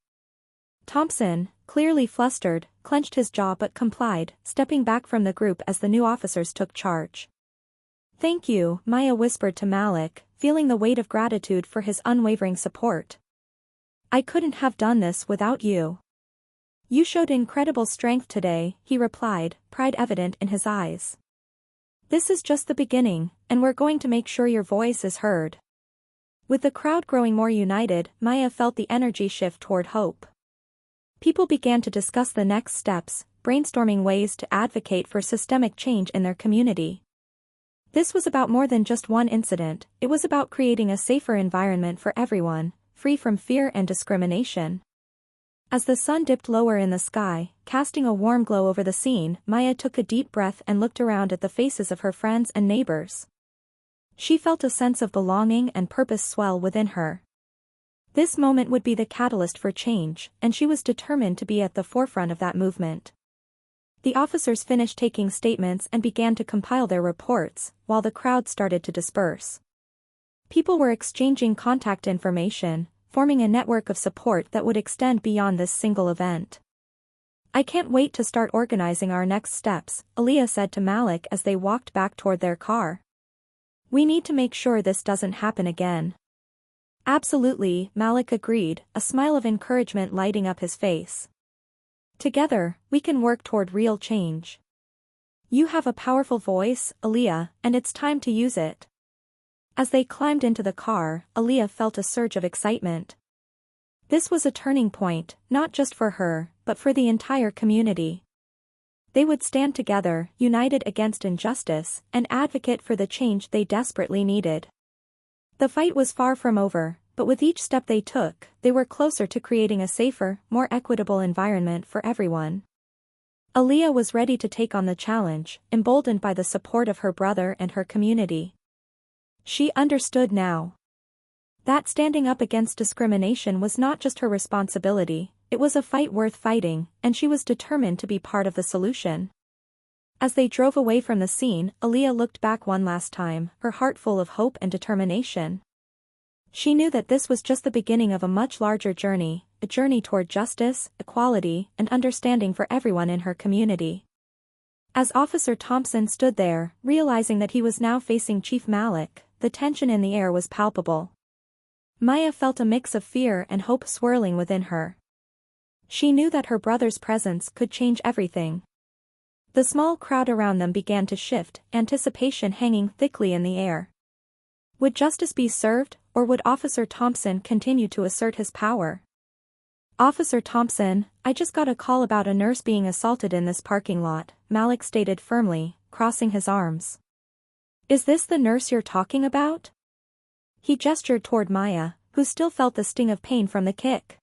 Thompson, clearly flustered, clenched his jaw but complied, stepping back from the group as the new officers took charge. "Thank you," Maya whispered to Malik, feeling the weight of gratitude for his unwavering support. "I couldn't have done this without you." "You showed incredible strength today," he replied, pride evident in his eyes. "This is just the beginning, and we're going to make sure your voice is heard." With the crowd growing more united, Maya felt the energy shift toward hope. People began to discuss the next steps, brainstorming ways to advocate for systemic change in their community. This was about more than just one incident, it was about creating a safer environment for everyone, free from fear and discrimination. As the sun dipped lower in the sky, casting a warm glow over the scene, Maya took a deep breath and looked around at the faces of her friends and neighbors. She felt a sense of belonging and purpose swell within her. This moment would be the catalyst for change, and she was determined to be at the forefront of that movement. The officers finished taking statements and began to compile their reports, while the crowd started to disperse. People were exchanging contact information, forming a network of support that would extend beyond this single event. "I can't wait to start organizing our next steps," Aaliyah said to Malik as they walked back toward their car. "We need to make sure this doesn't happen again." "Absolutely," Malik agreed, a smile of encouragement lighting up his face. "Together, we can work toward real change." "You have a powerful voice, Aaliyah, and it's time to use it." As they climbed into the car, Aaliyah felt a surge of excitement. This was a turning point, not just for her, but for the entire community. They would stand together, united against injustice, and advocate for the change they desperately needed. The fight was far from over, but with each step they took, they were closer to creating a safer, more equitable environment for everyone. Aaliyah was ready to take on the challenge, emboldened by the support of her brother and her community. She understood now that standing up against discrimination was not just her responsibility, it was a fight worth fighting, and she was determined to be part of the solution. As they drove away from the scene, Aaliyah looked back one last time, her heart full of hope and determination. She knew that this was just the beginning of a much larger journey, a journey toward justice, equality, and understanding for everyone in her community. As Officer Thompson stood there, realizing that he was now facing Chief Malik, the tension in the air was palpable. Maya felt a mix of fear and hope swirling within her. She knew that her brother's presence could change everything. The small crowd around them began to shift, anticipation hanging thickly in the air. Would justice be served, or would Officer Thompson continue to assert his power? "Officer Thompson, I just got a call about a nurse being assaulted in this parking lot," Malik stated firmly, crossing his arms. "Is this the nurse you're talking about?" He gestured toward Maya, who still felt the sting of pain from the kick.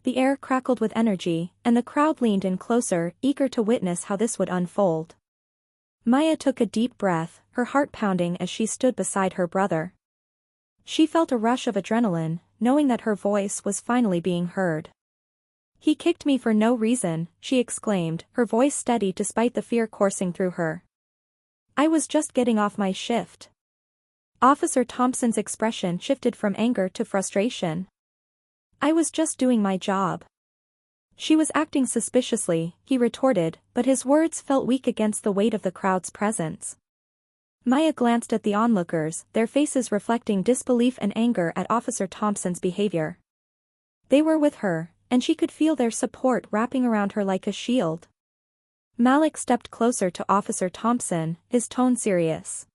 The air crackled with energy, and the crowd leaned in closer, eager to witness how this would unfold. Maya took a deep breath, her heart pounding as she stood beside her brother. She felt a rush of adrenaline, knowing that her voice was finally being heard. "He kicked me for no reason," she exclaimed, her voice steady despite the fear coursing through her. "I was just getting off my shift." Officer Thompson's expression shifted from anger to frustration. "I was just doing my job." "She was acting suspiciously," he retorted, but his words felt weak against the weight of the crowd's presence. Maya glanced at the onlookers, their faces reflecting disbelief and anger at Officer Thompson's behavior. They were with her, and she could feel their support wrapping around her like a shield. Malik stepped closer to Officer Thompson, his tone serious.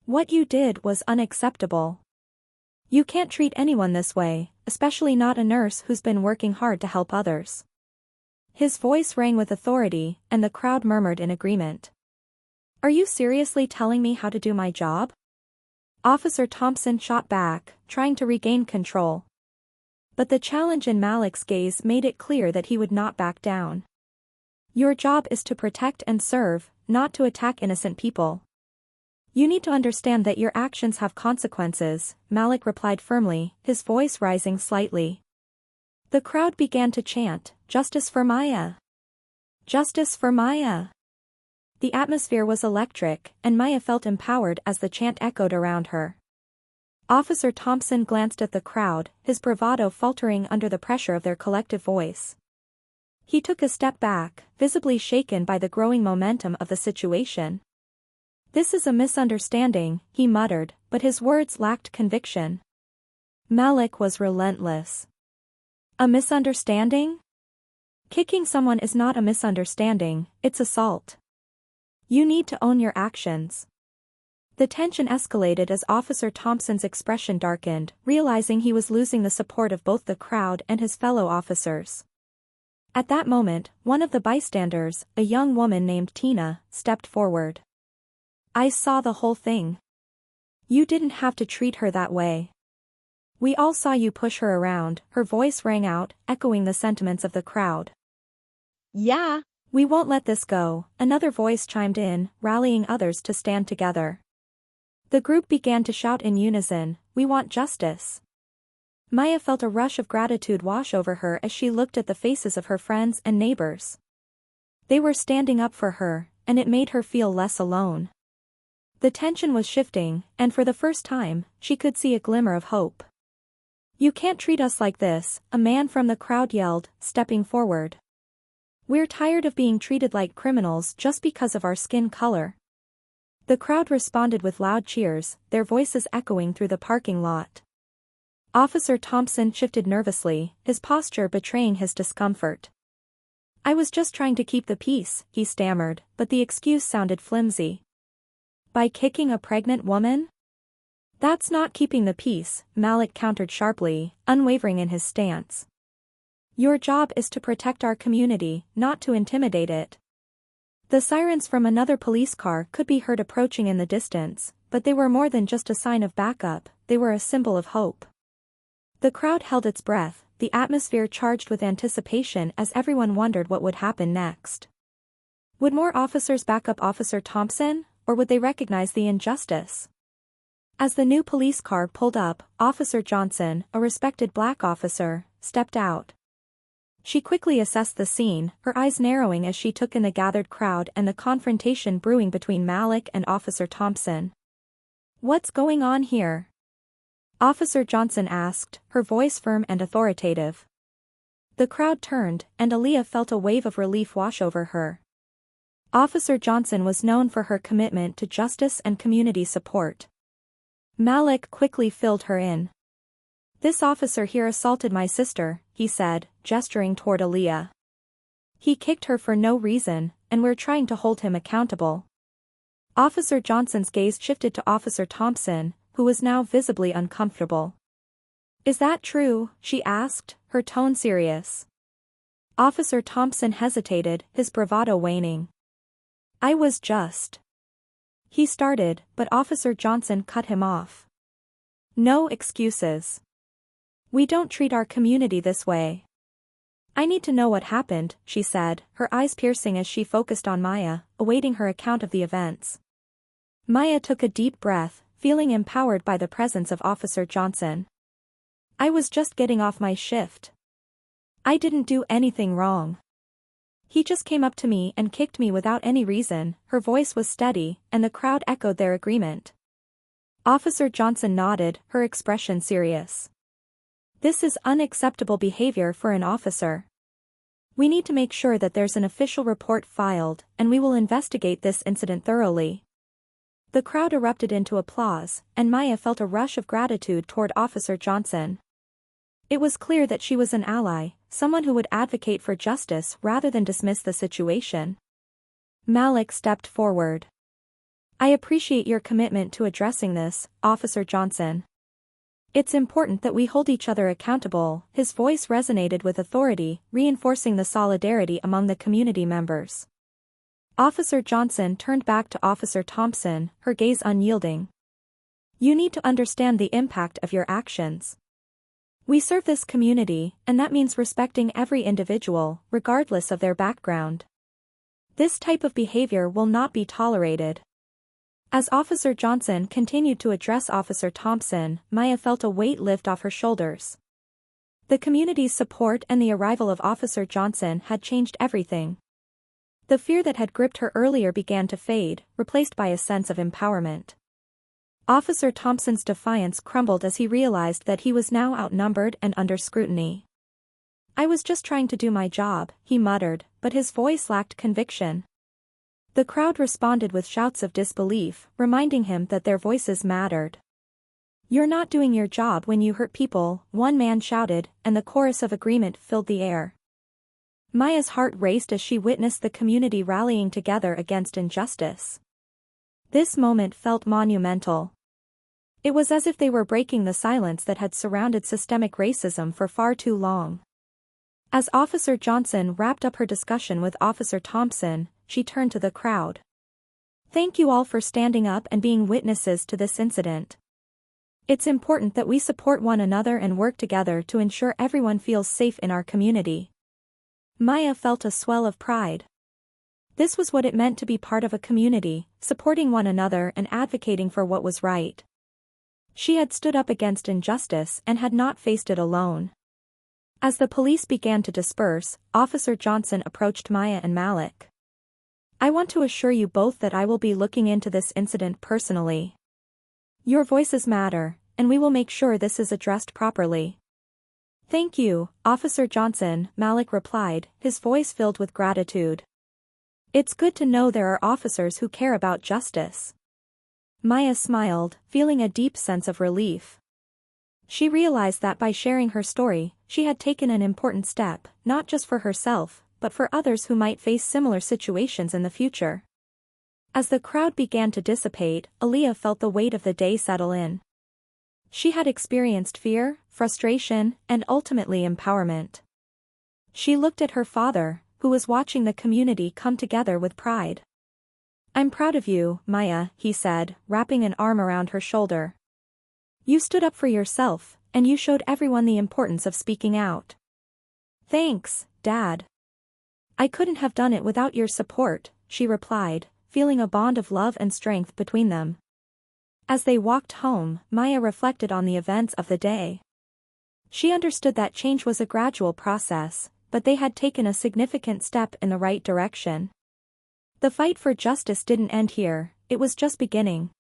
"What you did was unacceptable. You can't treat anyone this way, especially not a nurse who's been working hard to help others." His voice rang with authority, and the crowd murmured in agreement. "Are you seriously telling me how to do my job?" Officer Thompson shot back, trying to regain control. But the challenge in Malik's gaze made it clear that he would not back down. "Your job is to protect and serve, not to attack innocent people. You need to understand that your actions have consequences," Malik replied firmly, his voice rising slightly. The crowd began to chant, "Justice for Maya! Justice for Maya!" The atmosphere was electric, and Maya felt empowered as the chant echoed around her. Officer Thompson glanced at the crowd, his bravado faltering under the pressure of their collective voice. He took a step back, visibly shaken by the growing momentum of the situation. "This is a misunderstanding," he muttered, but his words lacked conviction. Malik was relentless. "A misunderstanding? Kicking someone is not a misunderstanding, it's assault. You need to own your actions." The tension escalated as Officer Thompson's expression darkened, realizing he was losing the support of both the crowd and his fellow officers. At that moment, one of the bystanders, a young woman named Tina, stepped forward. "I saw the whole thing. You didn't have to treat her that way. We all saw you push her around," her voice rang out, echoing the sentiments of the crowd. "Yeah, "We won't let this go," another voice chimed in, rallying others to stand together. The group began to shout in unison, "We want justice." Maya felt a rush of gratitude wash over her as she looked at the faces of her friends and neighbors. They were standing up for her, and it made her feel less alone. The tension was shifting, and for the first time, she could see a glimmer of hope. "You can't treat us like this," a man from the crowd yelled, stepping forward. "We're tired of being treated like criminals just because of our skin color." The crowd responded with loud cheers, their voices echoing through the parking lot. Officer Thompson shifted nervously, his posture betraying his discomfort. "I was just trying to keep the peace," he stammered, but the excuse sounded flimsy. "By kicking a pregnant woman? That's not keeping the peace," Malik countered sharply, unwavering in his stance. "Your job is to protect our community, not to intimidate it." The sirens from another police car could be heard approaching in the distance, but they were more than just a sign of backup, they were a symbol of hope. The crowd held its breath, the atmosphere charged with anticipation as everyone wondered what would happen next. Would more officers back up Officer Thompson, or would they recognize the injustice? As the new police car pulled up, Officer Johnson, a respected black officer, stepped out. She quickly assessed the scene, her eyes narrowing as she took in the gathered crowd and the confrontation brewing between Malik and Officer Thompson. "What's going on here?" Officer Johnson asked, her voice firm and authoritative. The crowd turned, and Aaliyah felt a wave of relief wash over her. Officer Johnson was known for her commitment to justice and community support. Malik quickly filled her in. "This officer here assaulted my sister," he said, gesturing toward Aaliyah. "He kicked her for no reason, and we're trying to hold him accountable." Officer Johnson's gaze shifted to Officer Thompson, who was now visibly uncomfortable. "Is that true?" she asked, her tone serious. Officer Thompson hesitated, his bravado waning. "I was just..." he started, but Officer Johnson cut him off. "No excuses. We don't treat our community this way." "I need to know what happened," she said, her eyes piercing as she focused on Maya, awaiting her account of the events. Maya took a deep breath, feeling empowered by the presence of Officer Johnson. "I was just getting off my shift. I didn't do anything wrong. He just came up to me and kicked me without any reason." Her voice was steady, and the crowd echoed their agreement. Officer Johnson nodded, her expression serious. "This is unacceptable behavior for an officer. We need to make sure that there's an official report filed, and we will investigate this incident thoroughly." The crowd erupted into applause, and Maya felt a rush of gratitude toward Officer Johnson. It was clear that she was an ally, someone who would advocate for justice rather than dismiss the situation. Malik stepped forward. "I appreciate your commitment to addressing this, Officer Johnson. It's important that we hold each other accountable." His voice resonated with authority, reinforcing the solidarity among the community members. Officer Johnson turned back to Officer Thompson, her gaze unyielding. "You need to understand the impact of your actions. We serve this community, and that means respecting every individual, regardless of their background. This type of behavior will not be tolerated." As Officer Johnson continued to address Officer Thompson, Maya felt a weight lift off her shoulders. The community's support and the arrival of Officer Johnson had changed everything. The fear that had gripped her earlier began to fade, replaced by a sense of empowerment. Officer Thompson's defiance crumbled as he realized that he was now outnumbered and under scrutiny. "I was just trying to do my job," he muttered, but his voice lacked conviction. The crowd responded with shouts of disbelief, reminding him that their voices mattered. "You're not doing your job when you hurt people," one man shouted, and the chorus of agreement filled the air. Maya's heart raced as she witnessed the community rallying together against injustice. This moment felt monumental. It was as if they were breaking the silence that had surrounded systemic racism for far too long. As Officer Johnson wrapped up her discussion with Officer Thompson, she turned to the crowd. "Thank you all for standing up and being witnesses to this incident. It's important that we support one another and work together to ensure everyone feels safe in our community." Maya felt a swell of pride. This was what it meant to be part of a community, supporting one another and advocating for what was right. She had stood up against injustice and had not faced it alone. As the police began to disperse, Officer Johnson approached Maya and Malik. "I want to assure you both that I will be looking into this incident personally. Your voices matter, and we will make sure this is addressed properly." "Thank you, Officer Johnson," Malik replied, his voice filled with gratitude. "It's good to know there are officers who care about justice." Maya smiled, feeling a deep sense of relief. She realized that by sharing her story, she had taken an important step, not just for herself, but for others who might face similar situations in the future. As the crowd began to dissipate, Aaliyah felt the weight of the day settle in. She had experienced fear, frustration, and ultimately empowerment. She looked at her father, who was watching the community come together with pride. "I'm proud of you, Maya," he said, wrapping an arm around her shoulder. "You stood up for yourself, and you showed everyone the importance of speaking out." "Thanks, Dad. I couldn't have done it without your support," she replied, feeling a bond of love and strength between them. As they walked home, Maya reflected on the events of the day. She understood that change was a gradual process, but they had taken a significant step in the right direction. The fight for justice didn't end here, it was just beginning.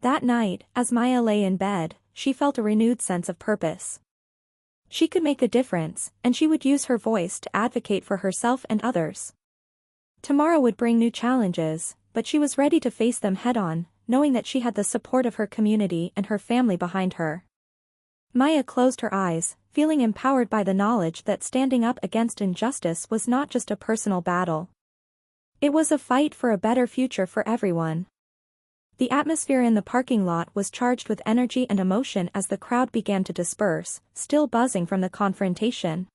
That night, as Maya lay in bed, she felt a renewed sense of purpose. She could make a difference, and she would use her voice to advocate for herself and others. Tomorrow would bring new challenges, but she was ready to face them head-on, knowing that she had the support of her community and her family behind her. Maya closed her eyes, feeling empowered by the knowledge that standing up against injustice was not just a personal battle. It was a fight for a better future for everyone. The atmosphere in the parking lot was charged with energy and emotion as the crowd began to disperse, still buzzing from the confrontation.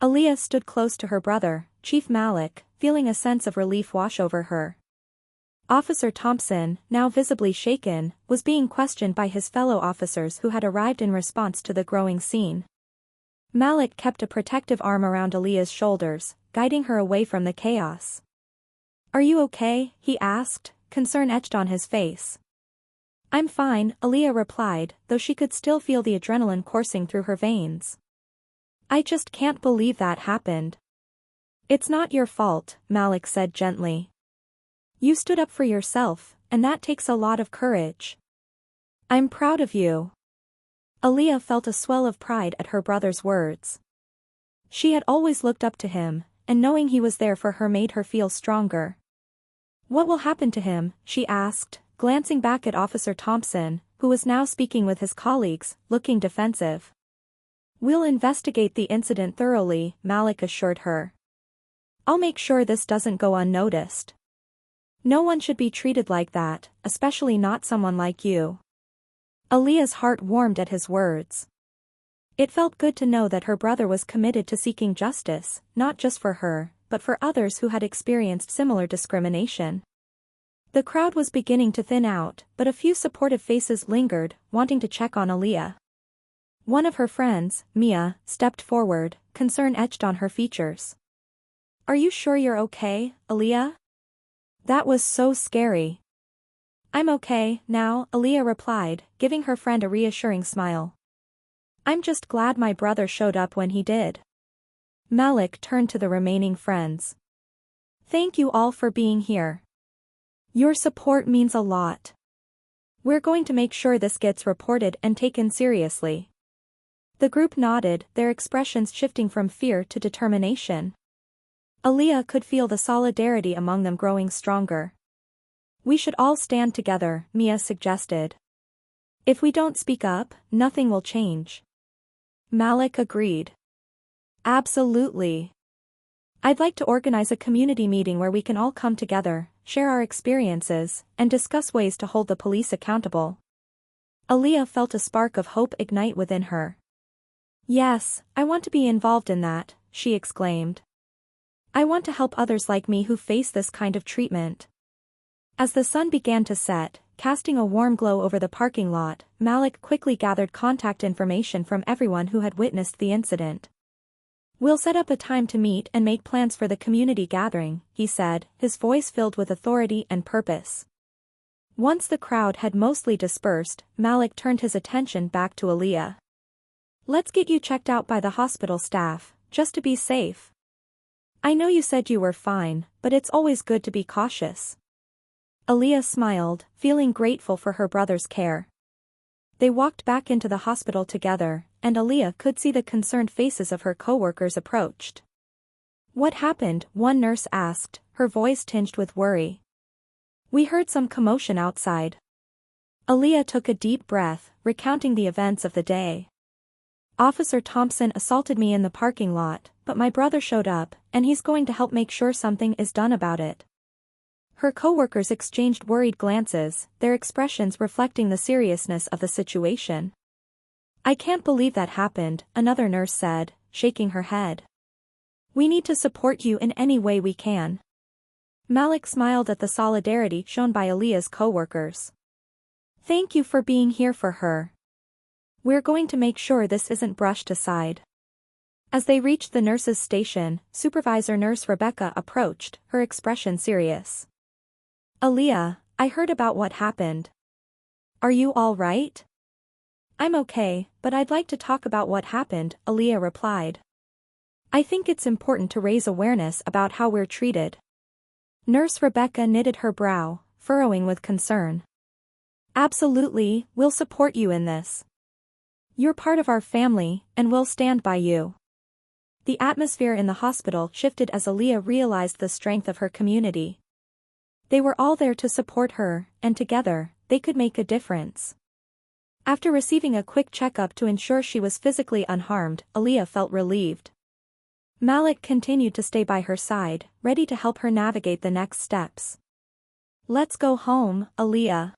Aaliyah stood close to her brother, Chief Malik, feeling a sense of relief wash over her. Officer Thompson, now visibly shaken, was being questioned by his fellow officers who had arrived in response to the growing scene. Malik kept a protective arm around Aaliyah's shoulders, guiding her away from the chaos. "Are you okay?" he asked, concern etched on his face. "I'm fine," Aaliyah replied, though she could still feel the adrenaline coursing through her veins. "I just can't believe that happened." "It's not your fault," Malik said gently. "You stood up for yourself, and that takes a lot of courage. I'm proud of you." Aaliyah felt a swell of pride at her brother's words. She had always looked up to him, and knowing he was there for her made her feel stronger. "What will happen to him?" she asked, glancing back at Officer Thompson, who was now speaking with his colleagues, looking defensive. "We'll investigate the incident thoroughly," Malik assured her. "I'll make sure this doesn't go unnoticed. No one should be treated like that, especially not someone like you." Aaliyah's heart warmed at his words. It felt good to know that her brother was committed to seeking justice, not just for her, but for others who had experienced similar discrimination. The crowd was beginning to thin out, but a few supportive faces lingered, wanting to check on Aaliyah. One of her friends, Mia, stepped forward, concern etched on her features. "Are you sure you're okay, Aaliyah? That was so scary." "I'm okay, now," Aaliyah replied, giving her friend a reassuring smile. "I'm just glad my brother showed up when he did." Malik turned to the remaining friends. "Thank you all for being here. Your support means a lot. We're going to make sure this gets reported and taken seriously." The group nodded, their expressions shifting from fear to determination. Aaliyah could feel the solidarity among them growing stronger. "We should all stand together," Mia suggested. "If we don't speak up, nothing will change." Malik agreed. "Absolutely. I'd like to organize a community meeting where we can all come together, share our experiences, and discuss ways to hold the police accountable." Aaliyah felt a spark of hope ignite within her. "Yes, I want to be involved in that," she exclaimed. "I want to help others like me who face this kind of treatment." As the sun began to set, casting a warm glow over the parking lot, Malik quickly gathered contact information from everyone who had witnessed the incident. "We'll set up a time to meet and make plans for the community gathering," he said, his voice filled with authority and purpose. Once the crowd had mostly dispersed, Malik turned his attention back to Aaliyah. "Let's get you checked out by the hospital staff, just to be safe. I know you said you were fine, but it's always good to be cautious." Aaliyah smiled, feeling grateful for her brother's care. They walked back into the hospital together, and Aaliyah could see the concerned faces of her co-workers approached. "What happened?" one nurse asked, her voice tinged with worry. "We heard some commotion outside." Aaliyah took a deep breath, recounting the events of the day. "Officer Thompson assaulted me in the parking lot, but my brother showed up, and he's going to help make sure something is done about it." Her co-workers exchanged worried glances, their expressions reflecting the seriousness of the situation. "I can't believe that happened," another nurse said, shaking her head. "We need to support you in any way we can." Malik smiled at the solidarity shown by Aaliyah's co-workers. "Thank you for being here for her. We're going to make sure this isn't brushed aside." As they reached the nurses' station, Supervisor Nurse Rebecca approached, her expression serious. "Aaliyah, I heard about what happened. Are you all right?" "I'm okay, but I'd like to talk about what happened," Aaliyah replied. "I think it's important to raise awareness about how we're treated." Nurse Rebecca knitted her brow, furrowing with concern. "Absolutely, we'll support you in this. You're part of our family, and we'll stand by you." The atmosphere in the hospital shifted as Aaliyah realized the strength of her community. They were all there to support her, and together, they could make a difference. After receiving a quick checkup to ensure she was physically unharmed, Aaliyah felt relieved. Malik continued to stay by her side, ready to help her navigate the next steps. "Let's go home, Aaliyah.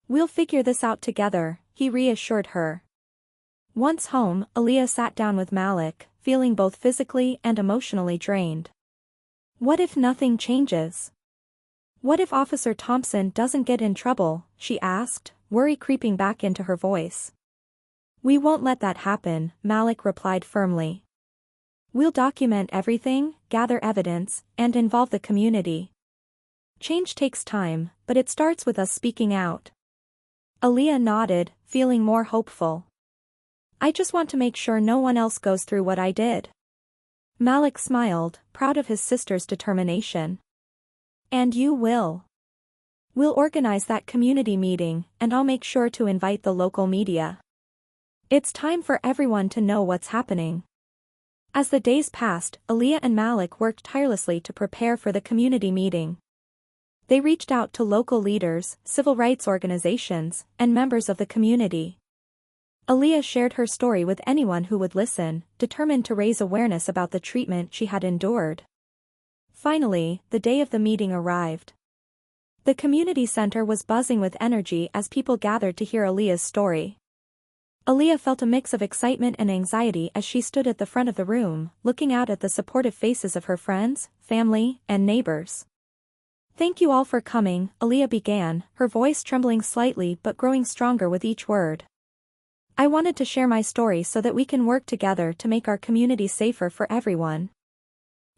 We'll figure this out together," he reassured her. Once home, Aaliyah sat down with Malik, feeling both physically and emotionally drained. What if nothing changes? What if Officer Thompson doesn't get in trouble, she asked, worry creeping back into her voice. "We won't let that happen," Malik replied firmly. "We'll document everything, gather evidence, and involve the community. Change takes time, but it starts with us speaking out." Aaliyah nodded, feeling more hopeful. "I just want to make sure no one else goes through what I did." Malik smiled, proud of his sister's determination. "And you will. We'll organize that community meeting, and I'll make sure to invite the local media. It's time for everyone to know what's happening." As the days passed, Aaliyah and Malik worked tirelessly to prepare for the community meeting. They reached out to local leaders, civil rights organizations, and members of the community. Aaliyah shared her story with anyone who would listen, determined to raise awareness about the treatment she had endured. Finally, the day of the meeting arrived. The community center was buzzing with energy as people gathered to hear Aaliyah's story. Aaliyah felt a mix of excitement and anxiety as she stood at the front of the room, looking out at the supportive faces of her friends, family, and neighbors. "Thank you all for coming," Aaliyah began, her voice trembling slightly but growing stronger with each word. "I wanted to share my story so that we can work together to make our community safer for everyone."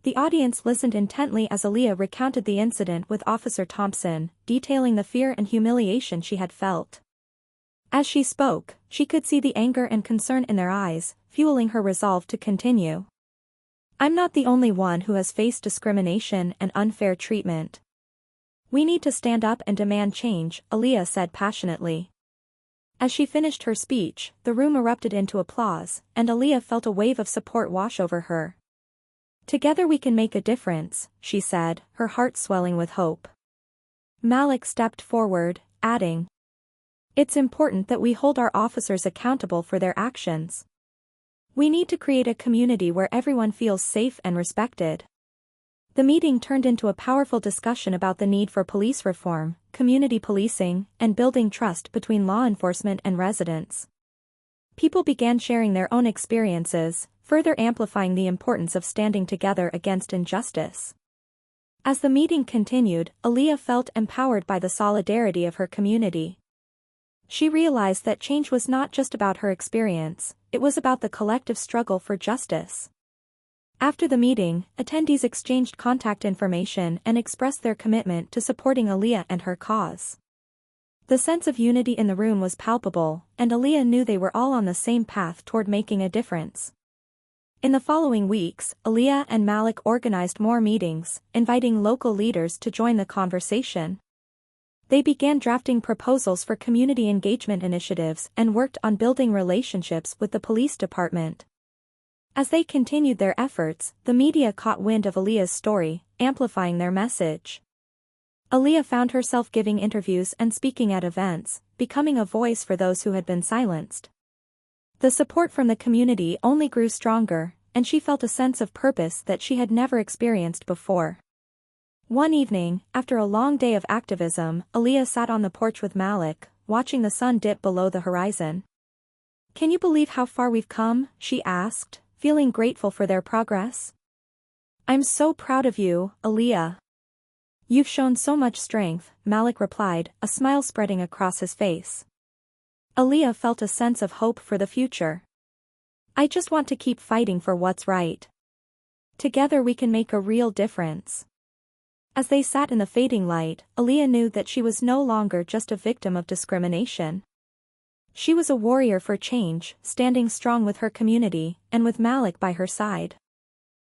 The audience listened intently as Aaliyah recounted the incident with Officer Thompson, detailing the fear and humiliation she had felt. As she spoke, she could see the anger and concern in their eyes, fueling her resolve to continue. "I'm not the only one who has faced discrimination and unfair treatment. We need to stand up and demand change," Aaliyah said passionately. As she finished her speech, the room erupted into applause, and Aaliyah felt a wave of support wash over her. "Together we can make a difference," she said, her heart swelling with hope. Malik stepped forward, adding, "It's important that we hold our officers accountable for their actions. We need to create a community where everyone feels safe and respected." The meeting turned into a powerful discussion about the need for police reform, community policing, and building trust between law enforcement and residents. People began sharing their own experiences, further amplifying the importance of standing together against injustice. As the meeting continued, Aaliyah felt empowered by the solidarity of her community. She realized that change was not just about her experience, it was about the collective struggle for justice. After the meeting, attendees exchanged contact information and expressed their commitment to supporting Aaliyah and her cause. The sense of unity in the room was palpable, and Aaliyah knew they were all on the same path toward making a difference. In the following weeks, Aaliyah and Malik organized more meetings, inviting local leaders to join the conversation. They began drafting proposals for community engagement initiatives and worked on building relationships with the police department. As they continued their efforts, the media caught wind of Aaliyah's story, amplifying their message. Aaliyah found herself giving interviews and speaking at events, becoming a voice for those who had been silenced. The support from the community only grew stronger, and she felt a sense of purpose that she had never experienced before. One evening, after a long day of activism, Aaliyah sat on the porch with Malik, watching the sun dip below the horizon. "Can you believe how far we've come?" she asked, feeling grateful for their progress. "I'm so proud of you, Aaliyah. You've shown so much strength," Malik replied, a smile spreading across his face. Aaliyah felt a sense of hope for the future. "I just want to keep fighting for what's right. Together we can make a real difference." As they sat in the fading light, Aaliyah knew that she was no longer just a victim of discrimination. She was a warrior for change, standing strong with her community, and with Malik by her side.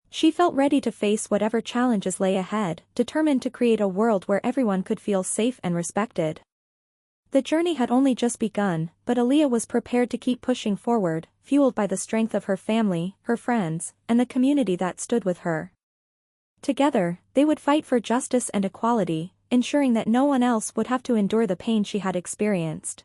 She felt ready to face whatever challenges lay ahead, determined to create a world where everyone could feel safe and respected. The journey had only just begun, but Aaliyah was prepared to keep pushing forward, fueled by the strength of her family, her friends, and the community that stood with her. Together, they would fight for justice and equality, ensuring that no one else would have to endure the pain she had experienced.